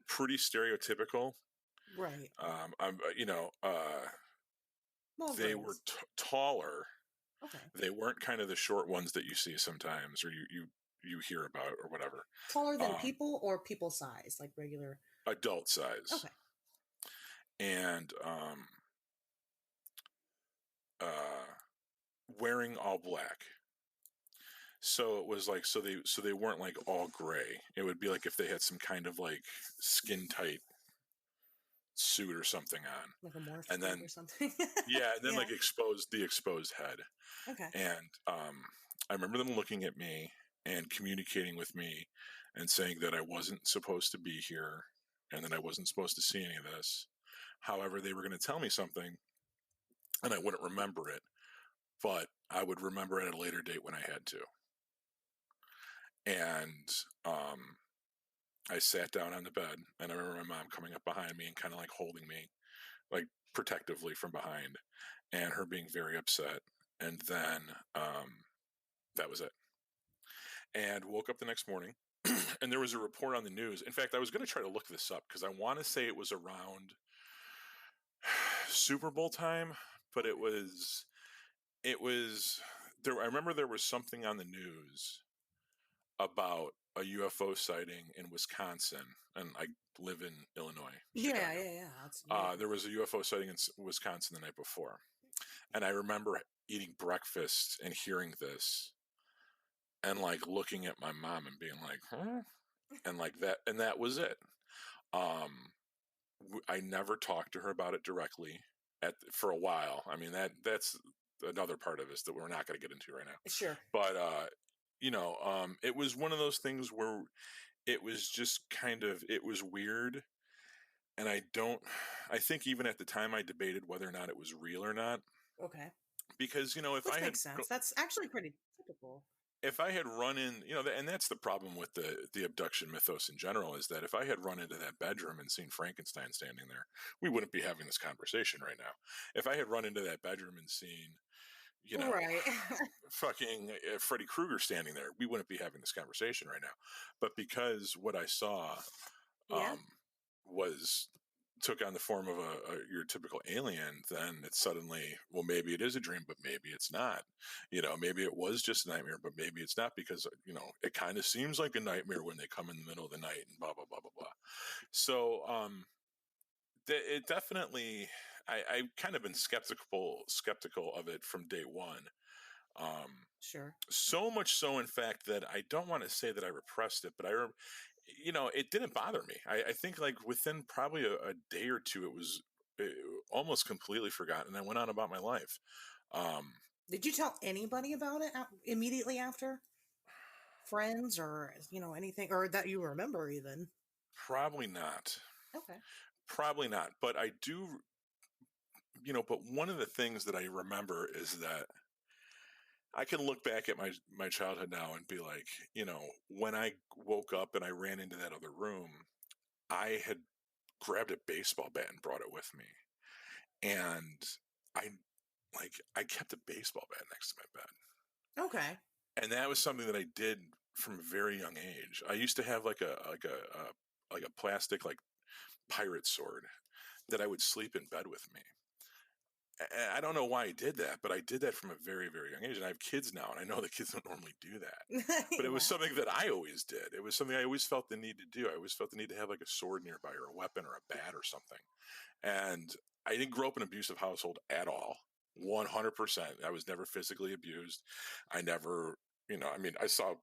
pretty stereotypical. Right. Well, They were grays. taller. Okay. They weren't kind of the short ones that you see sometimes, or you hear about or whatever. Taller than people or people size, like regular? Adult size. Okay. And wearing all black. So it was like, so they weren't like all gray. It would be like if they had some kind of like skin tight suit or something on, Like a morph and then or something. yeah, and then Yeah. like the exposed head. Okay. And I remember them looking at me and communicating with me and saying that I wasn't supposed to be here and that I wasn't supposed to see any of this. However, they were going to tell me something, and I wouldn't remember it, but I would remember it at a later date when I had to. And I sat down on the bed, and I remember my mom coming up behind me and kind of like holding me, like protectively from behind, and her being very upset. And then that was it. And woke up the next morning, and there was a report on the news. In fact, I was going to try to look this up because I want to say it was around Super Bowl time, but it was there. I remember there was something on the news about a UFO sighting in Wisconsin, and I live in Illinois. Yeah. Chicago. There was a UFO sighting in Wisconsin the night before, and I remember eating breakfast and hearing this, and like looking at my mom and being like, "Huh," and like that, and that was it. I never talked to her about it directly for a while. I mean, that's another part of this that we're not going to get into right now. Sure. But it was one of those things where it was just kind of, it was weird. and I don't. I think even at the time, I debated whether or not it was real or not, Okay. because if I Which had makes sense. That's actually pretty typical. run in, and that's the problem with the abduction mythos in general, is that if I had run into that bedroom and seen Frankenstein standing there, we wouldn't be having this conversation right now. If I had run into that bedroom and seen, you know, Right. fucking Freddy Krueger standing there, we wouldn't be having this conversation right now. But because what I saw Yeah. um, was took on the form of your typical alien, then it's suddenly, well, maybe it is a dream, but maybe it's not. Maybe it was just a nightmare, but maybe it's not, because it kind of seems like a nightmare when they come in the middle of the night and blah blah blah blah blah. So it definitely, I've kind of been skeptical of it from day one. Um, Sure. so much so, in fact, that I don't want to say that I repressed it, but it didn't bother me. I think like within probably a day or two, it was almost completely forgotten. I went on about my life. Um, Did you tell anybody about it immediately after? Friends or, anything, or that you remember even? Probably not. Okay. Probably not. But I do, but one of the things that I remember is that I can look back at my childhood now and be like, when I woke up and I ran into that other room, I had grabbed a baseball bat and brought it with me. And I I kept a baseball bat next to my bed. Okay. And that was something that I did from a very young age. I used to have like a plastic like pirate sword that I would sleep in bed with me. I don't know why I did that, but I did that from a very, very young age. And I have kids now, and I know the kids don't normally do that. But it was Yeah. something that I always did. It was something I always felt the need to do. I always felt the need to have like a sword nearby, or a weapon, or a bat or something. And I didn't grow up in an abusive household at all. 100%. I was never physically abused. I never, I saw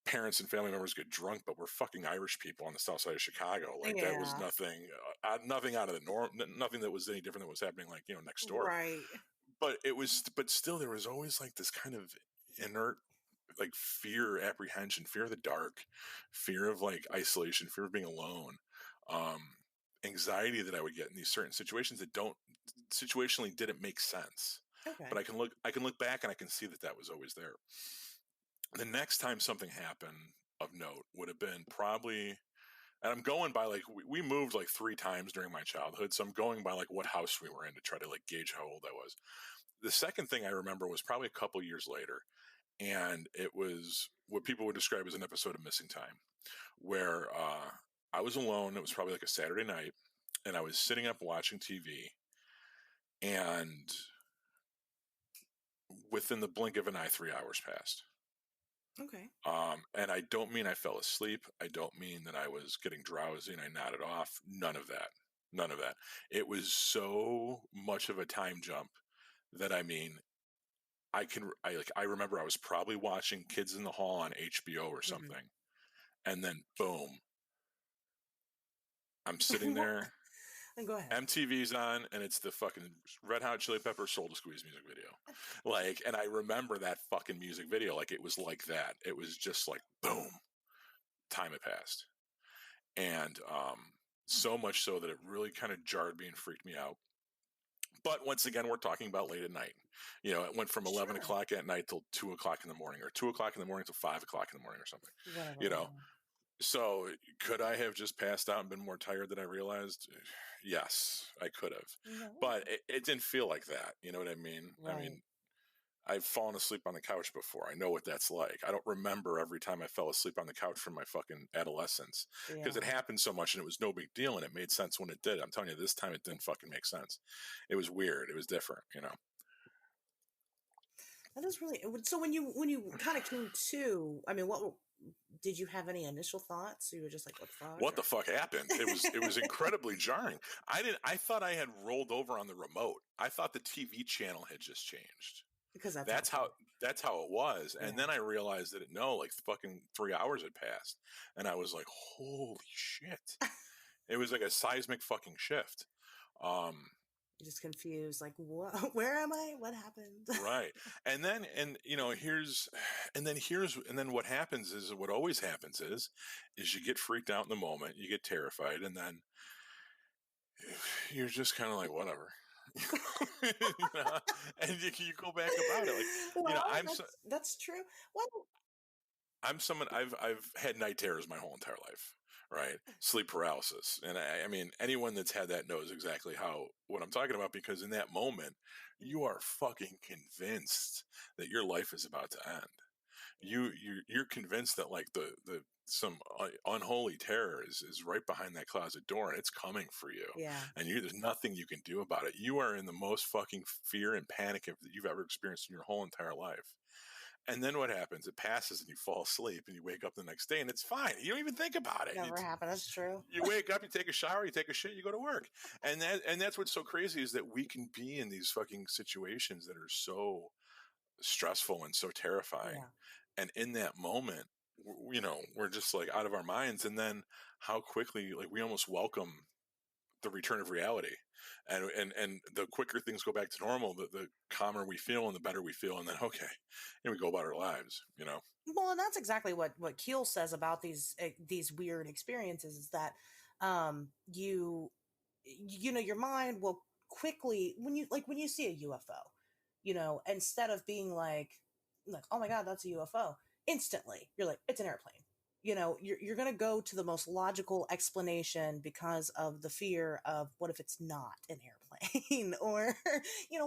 parents and family members get drunk, but we're fucking Irish people on the south side of Chicago. Like, that was Yeah. nothing out of the norm, nothing that was any different than what was happening, like, next door. Right. But still, there was always like this kind of inert, like, fear, apprehension, fear of the dark, fear of like isolation, fear of being alone, um, anxiety that I would get in these certain situations that don't situationally didn't make sense. Okay. But I can look back and I can see that was always there. The next time something happened of note would have been probably, and I'm going by like, we moved like 3 times during my childhood, so I'm going by like what house we were in to try to like gauge how old I was. The second thing I remember was probably a couple years later, and it was what people would describe as an episode of Missing Time, where I was alone. It was probably like a Saturday night, and I was sitting up watching TV, and within the blink of an eye, 3 hours passed. Okay. And I don't mean I fell asleep. I don't mean that I was getting drowsy and I nodded off. None of that. None of that. It was so much of a time jump that, I remember I was probably watching Kids in the Hall on HBO or something. Mm-hmm. And then boom, I'm sitting there. Go ahead. MTV's on, and it's the fucking Red Hot Chili Peppers Soul to Squeeze music video. Like, and I remember that fucking music video. Like, it was like that. It was just like, boom, time had passed. And so much so that it really kind of jarred me and freaked me out. But once again, we're talking about late at night. It went from 11 o'clock at night till 2 o'clock in the morning, or 2 o'clock in the morning till 5 o'clock in the morning or something. Whatever. So could I have just passed out and been more tired than I realized? Yes, I could have. No. But it didn't feel like that. You know what I mean? Right. I mean, I've fallen asleep on the couch before. I know what that's like. I don't remember every time I fell asleep on the couch from my fucking adolescence, because it happened so much and it was no big deal, and it made sense when it did. I'm telling you, this time it didn't fucking make sense. It was weird. It was different, That is really so. When you kind of came to, I mean, what did you have any initial thoughts? So you were just like, "What the fuck?" What the fuck happened? It was incredibly jarring. I thought I had rolled over on the remote. I thought the TV channel had just changed. Because that's how it was. And then I realized that like fucking 3 hours had passed, and I was like, holy shit. It was like a seismic fucking shift. You're just confused, like, what? Where am I? What happened? Right. And then what happens is, what always happens is you get freaked out in the moment, you get terrified, and then you're just kind of like whatever. You know? And you go back about it like, Well, I'm that's true. Well, I'm someone I've had night terrors my whole entire life, right? Sleep paralysis, and I mean anyone that's had that knows exactly how what I'm talking about because in that moment mm, you are fucking convinced that your life is about to end. You're convinced that like the some unholy terror is right behind that closet door and it's coming for you, yeah, and there's nothing you can do about it. You are in the most fucking fear and panic that you've ever experienced in your whole entire life. And then what happens? It passes and you fall asleep and you wake up the next day and it's fine. You don't even think about it. never happened. That's true. You wake up, you take a shower, you take a shit, you go to work. And that's what's so crazy is that we can be in these fucking situations that are so stressful and so terrifying. Yeah. And in that moment, we're just like out of our minds. And then how quickly, like we almost welcome the return of reality. And the quicker things go back to normal, the calmer we feel and the better we feel. And then, okay, and we go about our lives. Well, and that's exactly what Keel says about these weird experiences is that your mind will quickly when you see a UFO, instead of being like oh my god that's a UFO, instantly you're like it's an airplane. You're going to go to the most logical explanation because of the fear of what if it's not an airplane or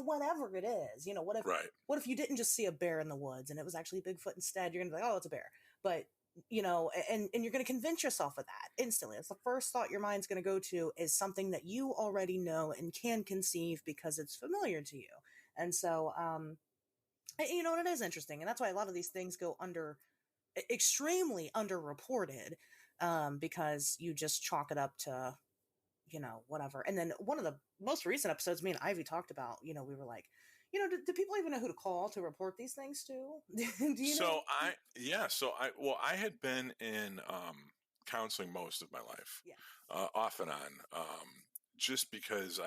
whatever it is. Right. What if you didn't just see a bear in the woods and it was actually Bigfoot instead? You're going to be like, oh, it's a bear. But and you're going to convince yourself of that instantly. It's the first thought your mind's going to go to is something that you already know and can conceive because it's familiar to you. And so, and it is interesting. And that's why a lot of these things go extremely underreported, because you just chalk it up to, whatever. And then one of the most recent episodes me and Ivy talked about, we were like, do people even know who to call to report these things to? Do you know? I had been in counseling most of my life, Yeah. off and on, just because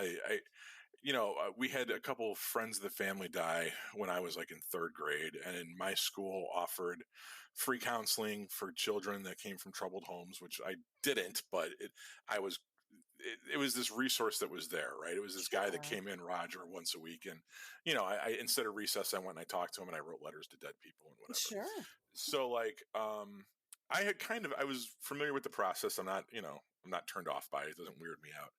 we had a couple friends of the family die when I was like in third grade, and my school offered free counseling for children that came from troubled homes, which I didn't, but I was it was this resource that was there, right? It was this guy that Sure. came in, Roger, once a week, and I instead of recess, I went and I talked to him and I wrote letters to dead people and whatever. Sure. So like, I was familiar with the process. I'm not turned off by it. It doesn't weird me out.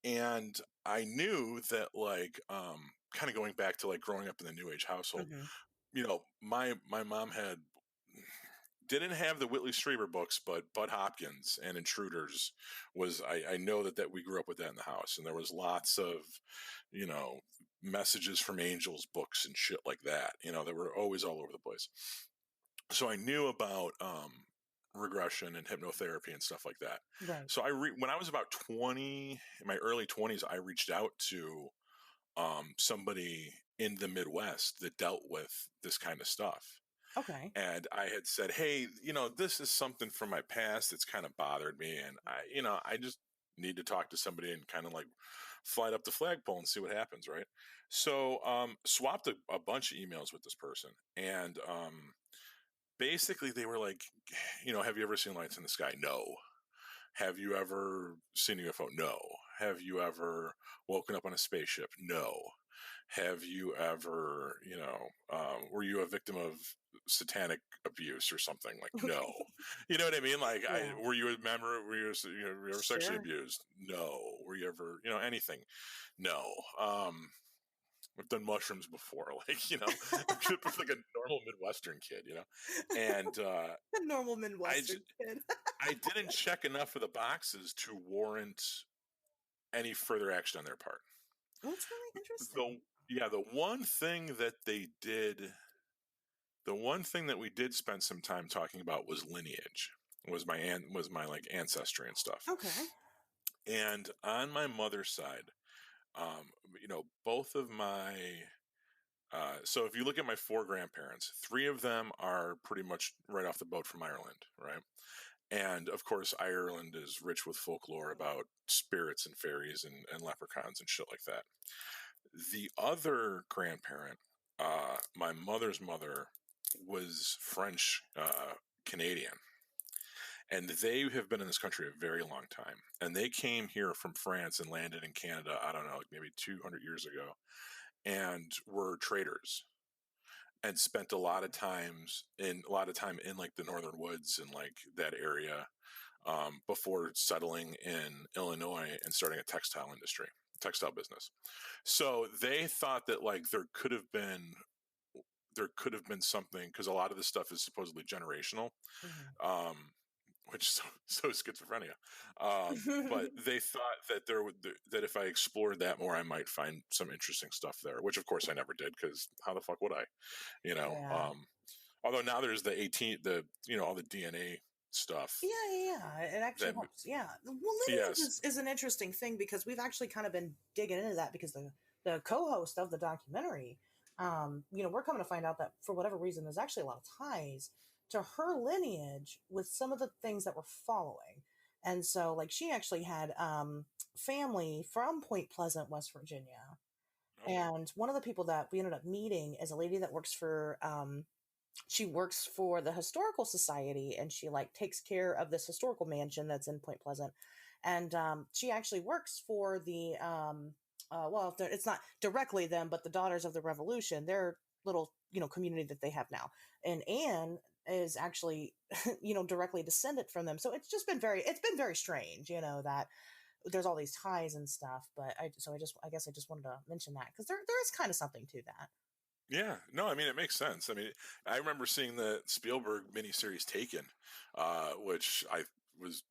And I knew that like, kind of going back to like growing up in the New Age household, Hmm. my mom didn't have the Whitley Strieber books, but Bud Hopkins and Intruders was, I know that we grew up with that in the house. And there was lots of, you know, messages from angels books and shit like that, that were always all over the place. So I knew about, regression and hypnotherapy and stuff like that. Right. So when I was about 20, in my early 20s, I reached out to, somebody in the Midwest that dealt with this kind of stuff. Okay. And I had said, hey, this is something from my past that's kind of bothered me. And I just need to talk to somebody and kind of like fly it up the flagpole and see what happens. Right. So, swapped a bunch of emails with this person. And, basically they were like, have you ever seen lights in the sky? No. Have you ever seen a UFO? No. Have you ever woken up on a spaceship? No. Have you ever, were you a victim of satanic abuse or something? Like, no. Okay. You know what I mean? Like, Yeah. were you a member? Were you ever sexually Sure. abused? No. Were you ever, anything? No. I've done mushrooms before, like, like a normal Midwestern kid, and A normal I, Midwestern kid. I didn't check enough of the boxes to warrant any further action on their part. Well, it's really The interesting. yeah, the one thing that we did spend some time talking about was lineage. Was my like ancestry and stuff. Okay. And on my mother's side, both of my so if you look at my four grandparents, three of them are pretty much right off the boat from Ireland, right? And of course, Ireland is rich with folklore about spirits and fairies and leprechauns and shit like that. The other grandparent, my mother's mother, was French Canadian. and they have been in this country a very long time. And they came here from France and landed in Canada, I don't know, like maybe 200 years ago, and were traders and spent a lot of time in like the northern woods and like that area, before settling in Illinois and starting a textile business. So they thought that like there could have been something, because a lot of this stuff is supposedly generational, Mm-hmm. um, which is so schizophrenia. But they thought that that if I explored that more, I might find some interesting stuff there. Which, of course, I never did, because how the fuck would I? You know. Yeah. Although now there's all the DNA stuff. Yeah. It actually That helps. Yeah. Well, lineage yes, is an interesting thing because we've actually kind of been digging into that because the co-host of the documentary, we're coming to find out that for whatever reason, there's actually a lot of ties to her lineage with some of the things that we're following. And so, like, she actually had family from Point Pleasant, West Virginia. okay, And one of the people that we ended up meeting is a lady that works for she works for the historical society, and she like takes care of this historical mansion that's in Point Pleasant. And she actually works for the well, it's not directly them, but the Daughters of the Revolution, their little community that they have now. And Anne is actually directly descended from them. So it's been very strange, that there's all these ties and stuff. But I guess I just wanted to mention that because there is kind of something to that. yeah, no, I mean it makes sense. I mean, I remember seeing the Spielberg miniseries Taken, which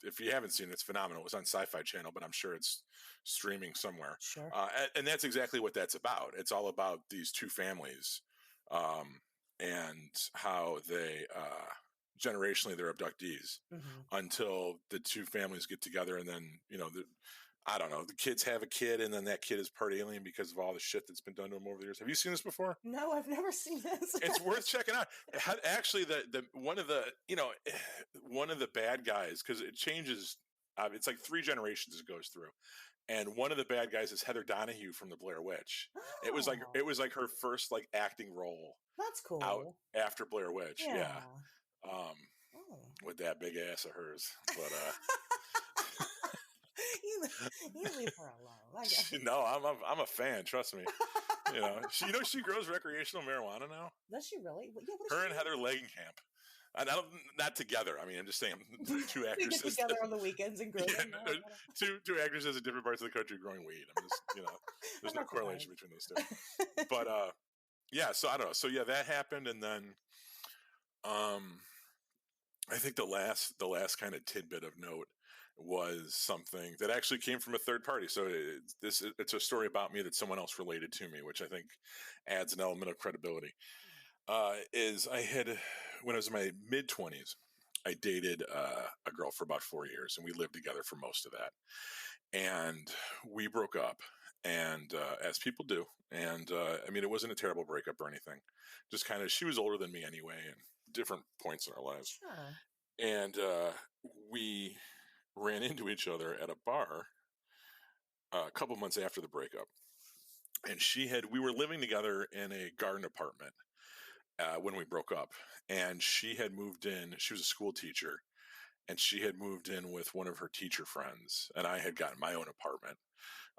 if you haven't seen it, it's phenomenal. It was on Sci-Fi Channel, but I'm sure it's streaming somewhere. Sure. And that's exactly what that's about. It's all about these two families, and how they generationally they're abductees Hmm. until the two families get together, and then I don't know, the kids have a kid, and then that kid is part alien because of all the shit that's been done to him over the years. Have you seen this before? No, I've never seen this. It's worth checking out. Actually, the one of the one of the bad guys, because it changes. It's like three generations it goes through, and one of the bad guys is Heather Donahue from the Blair Witch. It was like Oh, it was like her first like acting role that's out cool. after Blair Witch. Yeah. Yeah, um, Oh. with that big ass of hers. But you, you leave her alone. I guess. no, I'm a fan. Trust me. She grows recreational marijuana now. Does she really? Yeah. What is Her she and doing? Heather Legenkamp. And I don't, not together. I mean, I'm just saying two They get actresses. together on the weekends and grow Yeah, them. no, two actresses in different parts of the country growing weed. I'm just, there's I'm no not correlation surprised. between those two. But yeah. So I don't know. So yeah, that happened, and then um, I think the last kind of tidbit of note was something that actually came from a third party. So it's a story about me that someone else related to me, which I think adds an element of credibility. Is I had when I was in my mid-20s, I dated a girl for about 4 years, and we lived together for most of that. And we broke up, and as people do. And I mean, it wasn't a terrible breakup or anything. Just kind of, she was older than me anyway, and different points in our lives. Sure. And we ran into each other at a bar a couple months after the breakup. And we were living together in a garden apartment when we broke up, and she had moved in. She was a school teacher, and she had moved in with one of her teacher friends, and I had gotten my own apartment.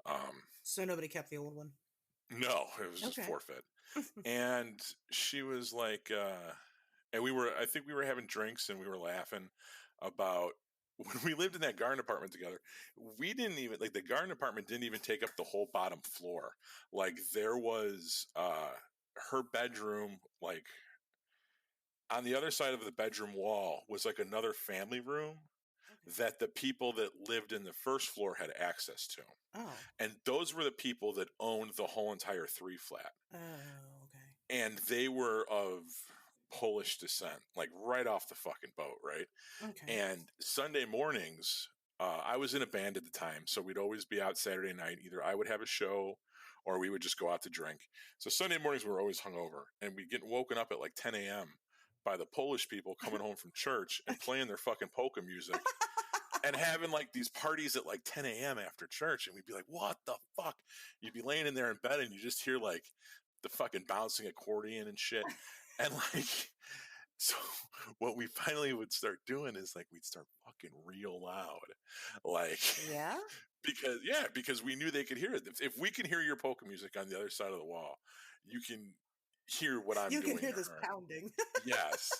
Um, So nobody kept the old one. no, it was just Okay. forfeit. And she was like, and I think we were having drinks, and we were laughing about when we lived in that garden apartment together. We didn't even, like, the garden apartment didn't even take up the whole bottom floor. Like, there was her bedroom, like, on the other side of the bedroom wall was like another family room Okay. that the people that lived in the first floor had access to. Oh. And those were the people that owned the whole entire three flat. Oh. Okay. And they were of Polish descent, like right off the fucking boat, right? Okay. And Sunday mornings, I was in a band at the time, so we'd always be out Saturday night. Either I would have a show or we would just go out to drink. So Sunday mornings we were always hungover, and we'd get woken up at like 10 a.m. by the Polish people coming home from church and playing their fucking polka music and having like these parties at like 10 a.m. after church. And we'd be like, what the fuck? You'd be laying in there in bed and you just hear like the fucking bouncing accordion and shit. And like, So what we finally would start doing is like we'd start fucking real loud, like Yeah? because we knew they could hear it. If we can hear your polka music on the other side of the wall, you can hear what I'm You can doing hear at this her. pounding. Yes,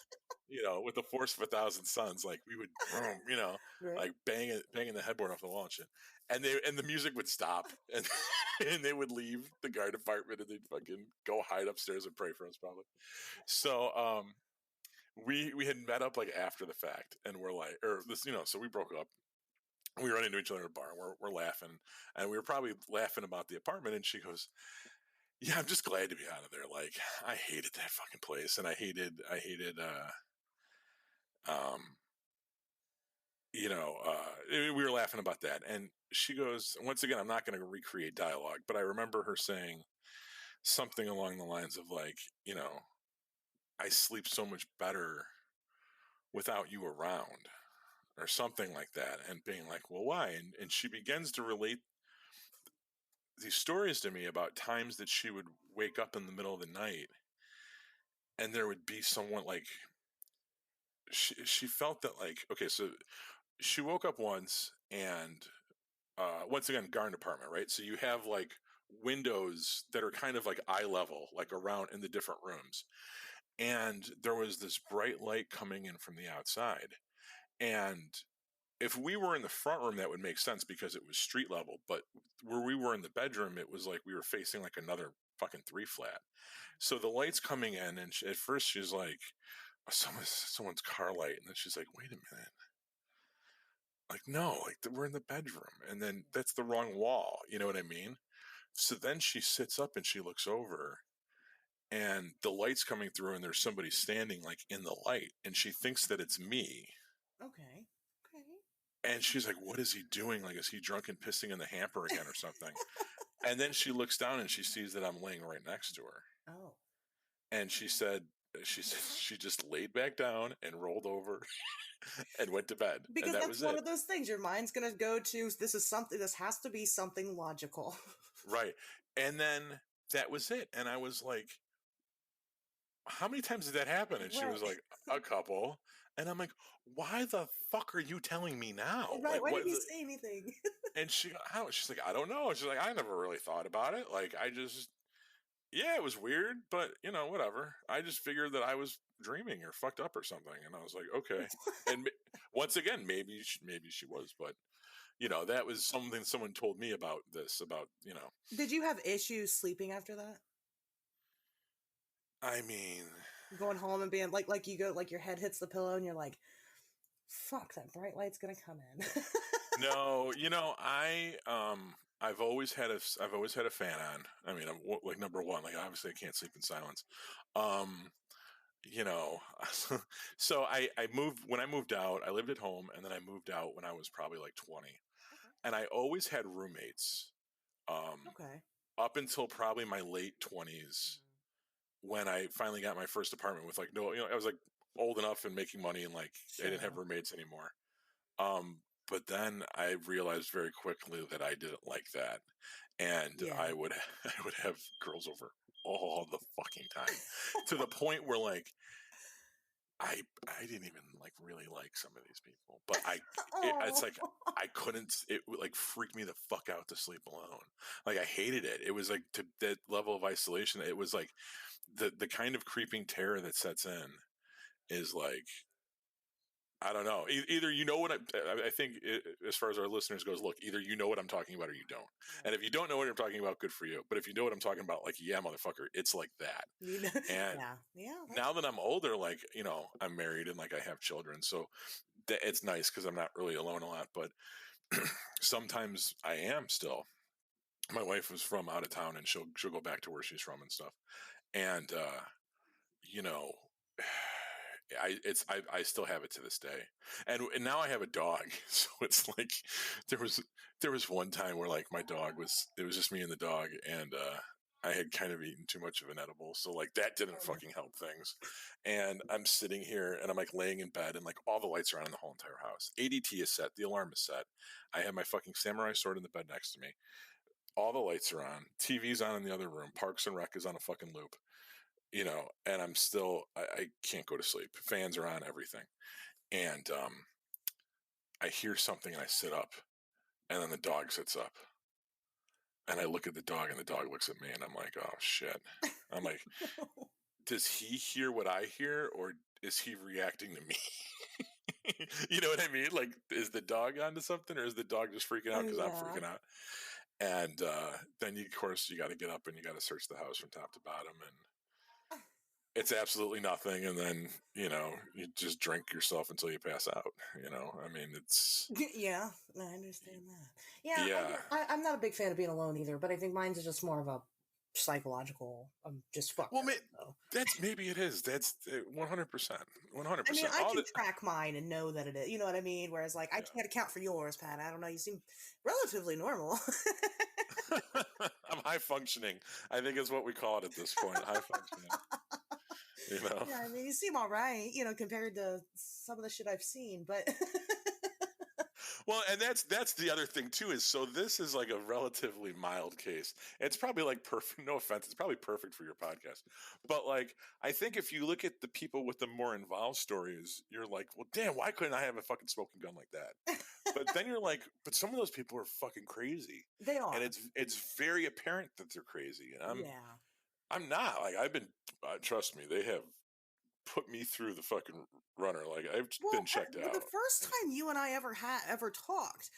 with the force of 1,000 suns, like we would, Right? like banging the headboard off the wall and shit. And the music would stop, and and they would leave the guard department, and they'd fucking go hide upstairs and pray for us, probably. So, we had met up like after the fact, and we're like, or this, so we broke up. We run into each other in a bar, and we're laughing, and we were probably laughing about the apartment. And she goes, "Yeah, I'm just glad to be out of there. Like, I hated that fucking place, and um, we were laughing about that." And she goes, once again, I'm not going to recreate dialogue, but I remember her saying something along the lines of like, I sleep so much better without you around, or something like that, and being like, well, why? And she begins to relate these stories to me about times that she would wake up in the middle of the night, and there would be someone like, she felt that, like, okay, so she woke up once, and once again, garden apartment, right? So you have like windows that are kind of like eye level, like around in the different rooms, and there was this bright light coming in from the outside. And if we were in the front room, that would make sense because it was street level. But where we were in the bedroom, it was like we were facing like another fucking three flat. So the light's coming in, and at first she's like, someone's car light, and then she's like, wait a minute, like, no, like we're in the bedroom, and then that's the wrong wall. You know what I mean? So then she sits up and she looks over, and the light's coming through, and there's somebody standing like in the light, and she thinks that it's me. Okay. Okay. And she's like, what is he doing? Like, is he drunk and pissing in the hamper again or something? And then she looks down and she sees that I'm laying right next to her. Oh. And she said she just laid back down and rolled over and went to bed. And Because that that's was one it. of those things. Your mind's gonna go to this has to be something logical. Right. And then that was it. And I was like, how many times did that happen? And she Right. was like, a couple. And I'm like, why the fuck are you telling me now? Right. Like, Why what? didn't you say anything? And she's like, I don't know. She's like, I never really thought about it. Like, yeah, it was weird, but whatever. I just figured that I was dreaming or fucked up or something. And I was like, okay. And once again, maybe she was, but that was something someone told me about this, about. Did you have issues sleeping after that? I mean, Going home and being like you go, like your head hits the pillow and you're like, fuck, that bright light's gonna come in. no, I've always had a fan on. I mean, I'm like number one, like obviously I can't sleep in silence. Um, you know, so I moved when I moved out. I lived at home, and then I moved out when I was probably like 20, and I always had roommates. Okay. Up until probably my late 20s, when I finally got my first apartment with like no, I was like old enough and making money, and like I didn't have Sure. roommates anymore. But then I realized very quickly that I didn't like that, and Yeah. I would I would have girls over all the fucking time, to the point where like I didn't even like really like some of these people, but it's Oh. like I couldn't. It would like freak me the fuck out to sleep alone. Like I hated it. It was like to that level of isolation. It was like the kind of creeping terror that sets in is like, I don't know. Either what I think, as far as our listeners goes, look, either you know what I'm talking about or you don't. And if you don't know what I'm talking about, good for you. But if you know what I'm talking about, like, yeah, motherfucker, it's like that. You know, And yeah, yeah. now that I'm older, like, I'm married and like I have children, so it's nice because I'm not really alone a lot. But sometimes I am still. My wife was from out of town, and she'll go back to where she's from and stuff. And you know, I still have it to this day, and now I have a dog, so it's like there was one time where like my dog it was just me and the dog, and I had kind of eaten too much of an edible, so like that didn't Oh, no. fucking help things. And I'm sitting here and I'm like laying in bed, and like all the lights are on in the whole entire house. ADT is set, the alarm is set. I have my fucking samurai sword in the bed next to me. All the lights are on. TV's on in the other room. Parks and Rec is on a fucking loop. and I'm still, I can't go to sleep. Fans are on, everything. And I hear something and I sit up, and then the dog sits up. And I look at the dog, and the dog looks at me, and I'm like, oh shit. I'm like, does he hear what I hear, or is he reacting to me? You know what I mean? Like, is the dog onto something, or is the dog just freaking out because I'm Yeah. freaking out? And then, of course, you got to get up and you got to search the house from top to bottom, and it's absolutely nothing. And then, you just drink yourself until you pass out. I mean, it's, Yeah, I understand that. Yeah, yeah. I'm not a big fan of being alone either, but I think mine's just more of a psychological. I'm just fucked Well, up. So. maybe it is. That's 100%. I mean, 100%. I All can the, track mine and know that it is. You know what I mean? Whereas, like, I yeah. can't account for yours, Pat. I don't know. You seem relatively normal. I'm high functioning. I think is what we call it at this point. High functioning. You know. Yeah, I mean, you seem all right, compared to some of the shit I've seen, but Well, and that's the other thing too, is so this is like a relatively mild case. It's probably like perfect. No offense, it's probably perfect for your podcast. But like, I think if you look at the people with the more involved stories, you're like, well, damn, why couldn't I have a fucking smoking gun like that? But then you're like, but some of those people are fucking crazy, they and are. it's very apparent that they're crazy. And Yeah. I'm not. Like, I've been, trust me, they have put me through the fucking runner. Like, I've been Well, checked the out. first time you and I ever talked,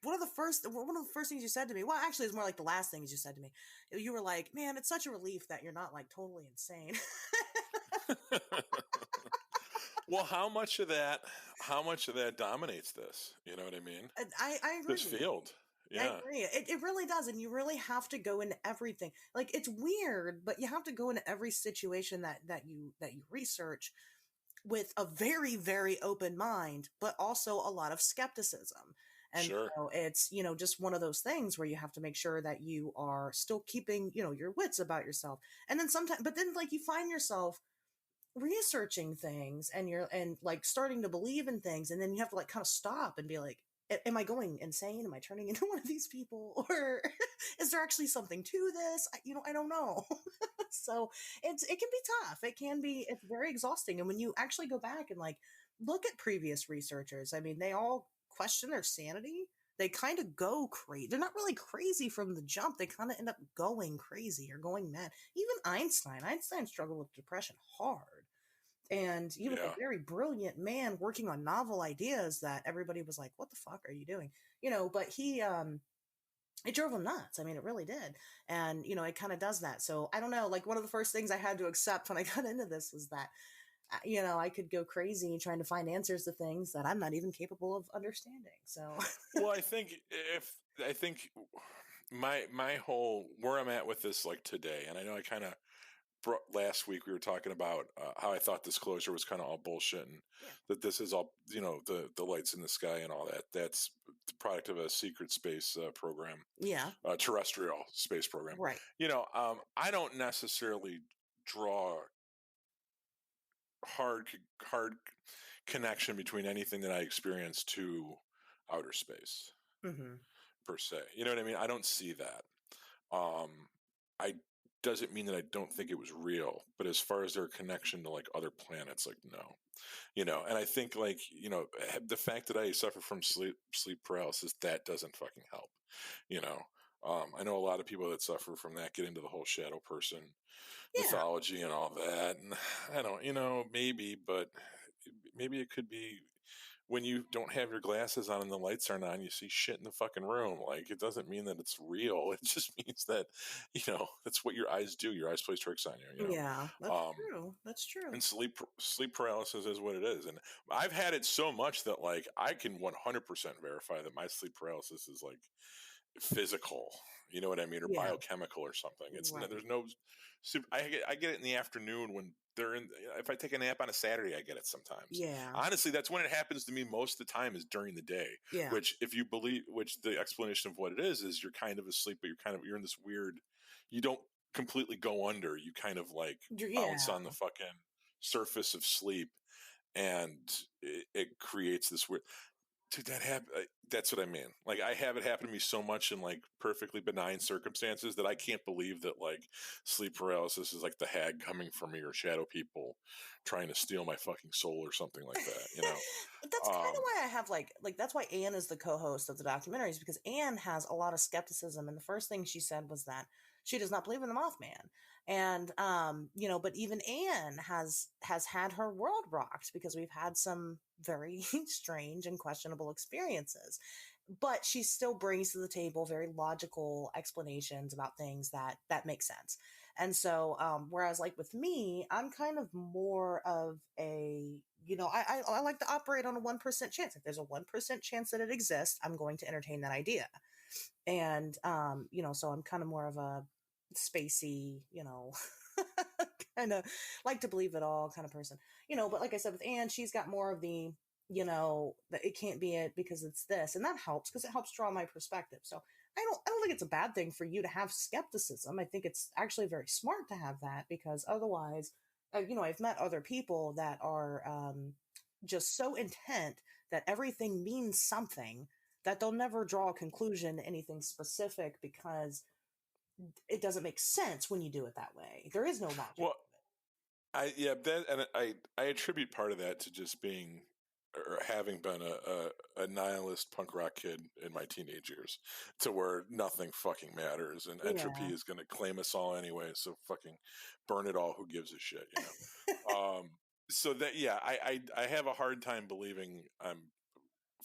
one of the first things you said to me. Well, actually, it's more like the last things you said to me. You were like, "Man, it's such a relief that you're not like totally insane." Well, how much of that dominates this? You know what I mean? And I This agree. field. I Yeah. agree. It really does, and you really have to go into everything. Like it's weird, but you have to go into every situation that you research with a very, very open mind, but also a lot of skepticism. And Sure. so it's, just one of those things where you have to make sure that you are still keeping, your wits about yourself. And then sometimes, but then like you find yourself researching things and like starting to believe in things. And then you have to like kind of stop and be like, am I going insane? Am I turning into one of these people? Or is there actually something to this? I don't know. So it can be tough. It's very exhausting. And when you actually go back and like look at previous researchers, I mean, they all question their sanity. They kind of go crazy. They're not really crazy from the jump. They kind of end up going crazy or going mad. Even Einstein struggled with depression hard. And he was a Yeah. very brilliant man working on novel ideas that everybody was like, what the fuck are you doing? But it drove him nuts. I mean, it really did. And, it kind of does that. So I don't know. Like, one of the first things I had to accept when I got into this was that, I could go crazy trying to find answers to things that I'm not even capable of understanding. So, Well, I think my whole where I'm at with this, like today, and I know I kind of last week we were talking about how I thought disclosure was kind of all bullshit, and yeah. that this is all, the lights in the sky and all that. That's the product of a secret space program, Yeah. terrestrial space program. Right. I don't necessarily draw hard hard connection between anything that I experience to outer space Hmm. per se. You know what I mean? I don't see that. Um, I doesn't mean that I don't think it was real, but as far as their connection to like other planets, like no, And I think like the fact that I suffer from sleep paralysis, that doesn't fucking help. You know, I know a lot of people that suffer from that get into the whole shadow person Yeah. mythology and all that, and I don't, maybe, but maybe it could be when you don't have your glasses on and the lights aren't on, you see shit in the fucking room. Like, it doesn't mean that it's real. It just means that, that's what your eyes do. Your eyes play tricks on you, Yeah. That's true. That's true. and sleep paralysis is what it is. And I've had it so much that like I can 100% verify that my sleep paralysis is like physical, you know what I mean, or Yeah. biochemical or something. Right. There's no I get it in the afternoon when they're in. If I take a nap on a Saturday, I get it sometimes. Yeah. Honestly, that's when it happens to me most of the time, is during the day. Yeah. Which, if you believe, which the explanation of what it is you're kind of asleep, but you're in this weird. You don't completely go under. You kind of like bounce Yeah. on the fucking surface of sleep, and it creates this weird. Dude, that happen. That's what I mean. Like, I have it happen to me so much in like perfectly benign circumstances that I can't believe that like sleep paralysis is like the hag coming for me or shadow people trying to steal my fucking soul or something like that. You know. That's kind of why I have like that's why Anne is the co-host of the documentaries, because Anne has a lot of skepticism, and the first thing she said was that she does not believe in the Mothman. And you know, but even Anne has had her world rocked because we've had some very strange and questionable experiences. But she still brings to the table very logical explanations about things that make sense. And so, whereas like with me, I'm kind of more of a, you know, I like to operate on a 1% chance. If there's a 1% chance that it exists, I'm going to entertain that idea. And, you know, so I'm kind of more of a spacey, you know, kind of like to believe it all kind of person, you know. But like I said, with Anne, she's got more of the, you know, that it can't be it because it's this, and that helps because it helps draw my perspective. So I don't think it's a bad thing for you to have skepticism. I think it's actually very smart to have that, because otherwise, you know, I've met other people that are just so intent that everything means something that they'll never draw a conclusion to anything specific because it doesn't make sense when you do it that way. There is no logic to Well, it. I attribute part of that to just being or having been a nihilist punk rock kid in my teenage years, to where nothing fucking matters and entropy Yeah. is going to claim us all anyway. So fucking burn it all. Who gives a shit, you know? So that, yeah, I have a hard time believing I'm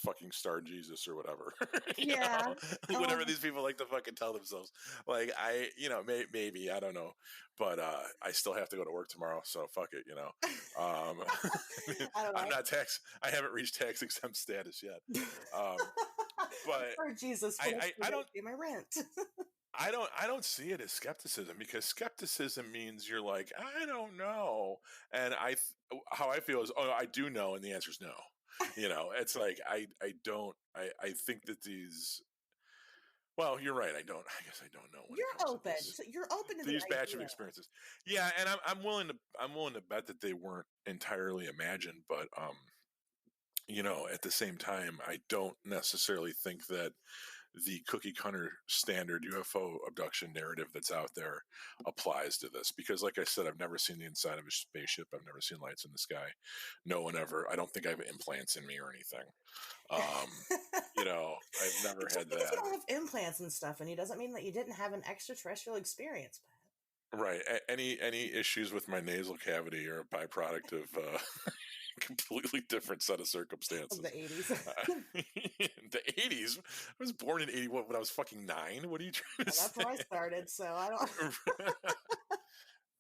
fucking star Jesus or whatever, you Yeah. know, whatever Um, these people like to fucking tell themselves. Like you know, maybe I don't know, but I still have to go to work tomorrow, so fuck it, you know. Um, I don't I'm know. not tax. I haven't reached tax exempt status yet, um, but For Jesus, I, finish I me, I don't don't pay my rent. I don't see it as skepticism, because skepticism means you're like, I don't know. And how I feel is, oh, I do know. And the answer is no. You know, it's like, I don't, I think that well, you're right. I guess I don't know when it You're comes to open. this, So you're open to the these batch of idea. experiences. Yeah. And I'm willing to bet that they weren't entirely imagined, but, you know, at the same time, I don't necessarily think that the cookie cutter standard UFO abduction narrative that's out there applies to this, because like I said, I've never seen the inside of a spaceship. I've never seen lights in the sky. No one ever. I don't think I have implants in me or anything. You know, I've never Just had because you that. don't have implants and stuff, and it doesn't mean that you didn't have an extraterrestrial experience, Right. Any issues with my nasal cavity are a byproduct of completely different set of of circumstances. the 80s. The 80s. I was born in 80 when I was fucking 9. What are you trying to And that's where I say? started, so I don't.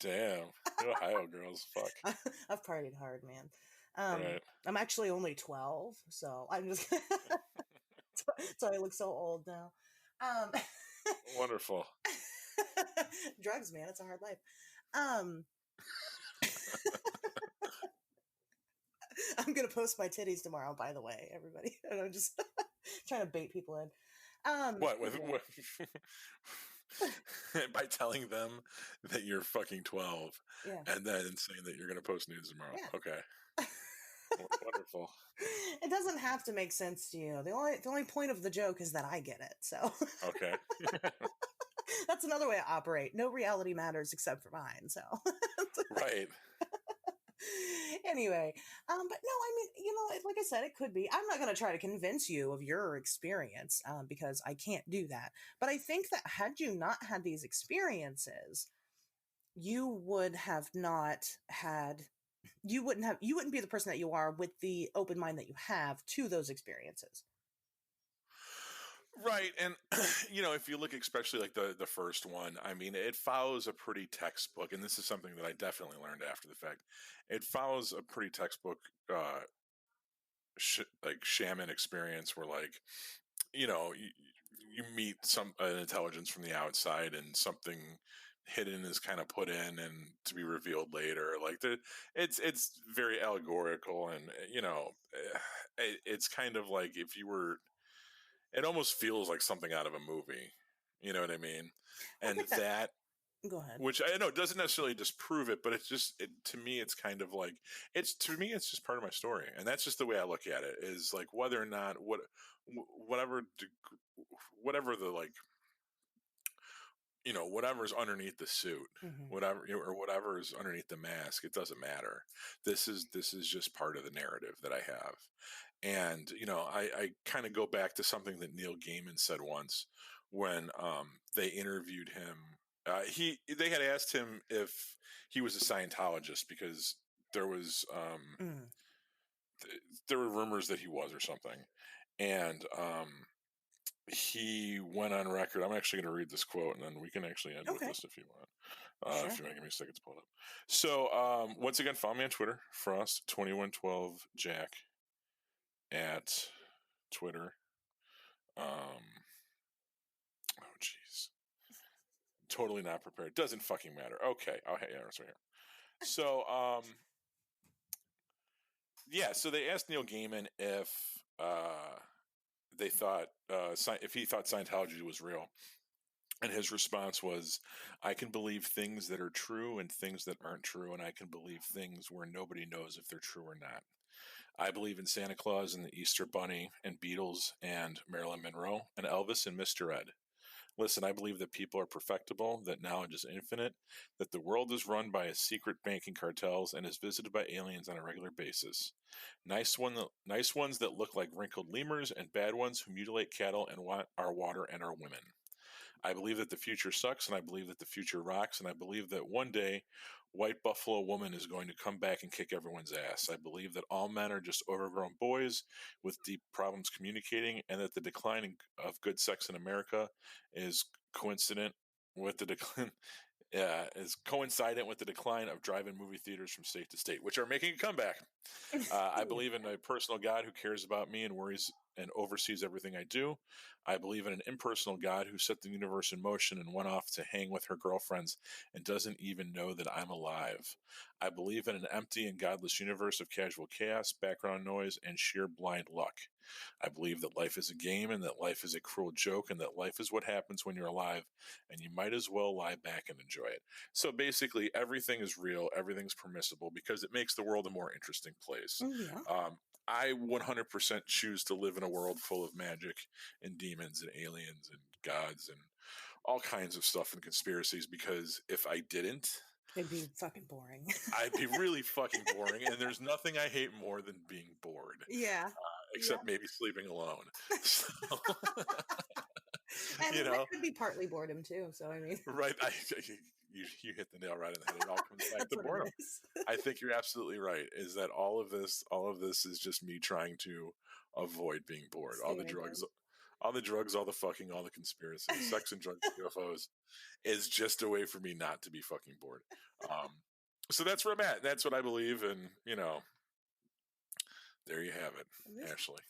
Damn. You Ohio girls. Fuck. I've partied hard, man. Um, Right. I'm actually only 12, so I'm just. So I look so old now. Um, Wonderful. drugs, man, it's a hard life. Um, I'm gonna post my titties tomorrow, by the way, everybody. And I'm just trying to bait people in. What with Anyway. what? By telling them that you're fucking 12 Yeah, and then saying that you're going to post news tomorrow. yeah. Okay. Wonderful. It doesn't have to make sense to you. The only point of the joke is that I get it. So Okay. that's another way I operate. No reality matters except for mine. So Right. anyway, but no, I mean, you know, like I said, it could be. I'm not going to try to convince you of your experience, because I can't do that. But I think that had you not had these experiences, you would have not had. You wouldn't be the person that you are with the open mind that you have to those experiences. Right. And, you know, if you look, especially like the first one, I mean, it follows a pretty textbook. And this is something that I definitely learned after the fact. It follows a pretty textbook, like shaman experience where, like, you know, you meet an intelligence from the outside and something hidden is kind of put in and to be revealed later. Like it's very allegorical, and you know, it's kind of like if you were. It almost feels like something out of a movie. You know what I mean? I And get that. that Go ahead. which I know doesn't necessarily disprove it, but it's just to me it's kind of like it's just part of my story, and that's just the way I look at it. Is like whether or not whatever whatever the like whatever's underneath the suit, Mm-hmm. whatever or whatever is underneath the mask, it doesn't matter. This is just part of the narrative that I have, and I kind of go back to something that Neil Gaiman said once when they interviewed him. They had asked him if he was a Scientologist because there was Mm. there were rumors that he was or something, and he went on record. I'm actually going to read this quote, and then we can actually end with Okay. this if you want. Sure. If you want to give me a second to pull it up. So once again, follow me on Twitter, Frost2112Jack at Twitter. Oh jeez, totally not prepared. Doesn't fucking matter. Okay, yeah, it's right here. So yeah, so they asked Neil Gaiman if they thought if he thought Scientology was real. And his response was, I can believe things that are true and things that aren't true, and I can believe things where nobody knows if they're true or not. I believe in Santa Claus and the Easter Bunny and Beatles and Marilyn Monroe and Elvis and Mr. Ed. Listen, I believe that people are perfectible, that knowledge is infinite, that the world is run by a secret banking cartels and is visited by aliens on a regular basis. Nice ones that look like wrinkled lemurs, and bad ones who mutilate cattle and want our water and our women. I believe that the future sucks, and I believe that the future rocks, and I believe that one day White Buffalo Woman is going to come back and kick everyone's ass. I believe that all men are just overgrown boys with deep problems communicating, and that the decline of good sex in America is coincident with the decline. Is coincident with the decline of drive-in movie theaters from state to state, which are making a comeback. I believe in a personal God who cares about me and worries and oversees everything I do. I believe in an impersonal God who set the universe in motion and went off to hang with her girlfriends and doesn't even know that I'm alive. I believe in an empty and godless universe of casual chaos, background noise, and sheer blind luck. I believe that life is a game and that life is a cruel joke and that life is what happens when you're alive and you might as well lie back and enjoy it. So basically, everything is real, everything's permissible because it makes the world a more interesting place. Yeah. I 100% choose to live in a world full of magic and demons and aliens and gods and all kinds of stuff and conspiracies because if I didn't, It'd be fucking boring. I'd be really fucking boring. And there's nothing I hate more than being bored. Yeah. Except maybe sleeping alone. So, And that could be partly boredom too. So I mean, right? You hit the nail right on the head. It all comes back to boredom. I think you're absolutely right. Is that all of this is just me trying to avoid being bored. All the drugs, all the fucking, all the conspiracies, sex and drugs, UFOs, is just a way for me not to be fucking bored. So that's where I'm at. That's what I believe, and there you have it, Ashley.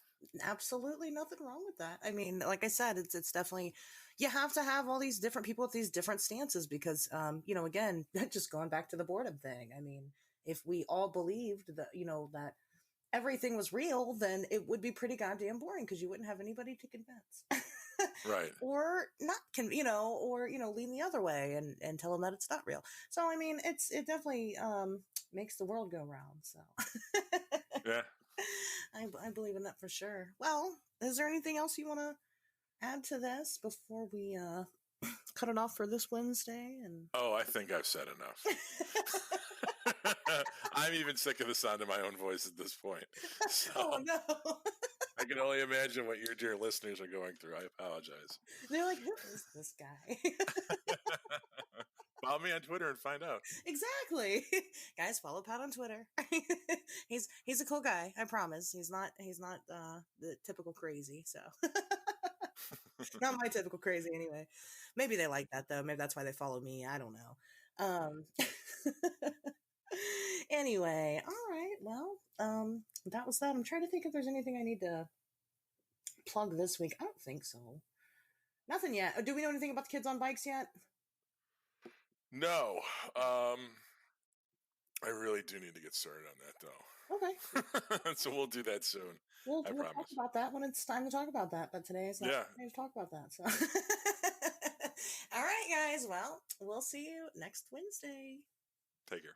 Absolutely nothing wrong with that. I mean, like I said, it's definitely, you have to have all these different people with these different stances because, again, just going back to the boredom thing. I mean, if we all believed that, that everything was real, then it would be pretty goddamn boring because you wouldn't have anybody to convince. Right. Or not, or lean the other way and tell them that it's not real. So, I mean, it definitely makes the world go round. So, yeah. I believe in that for sure. Well, is there anything else you want to add to this before we cut it off for this Wednesday? And I think I've said enough. I'm even sick of the sound of my own voice at this point. So oh no. I can only imagine what your dear listeners are going through. I apologize. They're like, who is this guy? Follow me on Twitter and find out. Exactly. Guys, follow Pat on Twitter. he's a cool guy, I promise. He's not the typical crazy, so not my typical crazy anyway. Maybe they like that though. Maybe that's why they follow me. I don't know. Anyway, all right. Well, that was that. I'm trying to think if there's anything I need to plug this week. I don't think so. Nothing yet. Do we know anything about the kids on bikes yet? No. I really do need to get started on that though. Okay. So we'll do that soon. We'll talk about that when it's time to talk about that. But today is not time to talk about that. So, all right, guys. Well, we'll see you next Wednesday. Take care.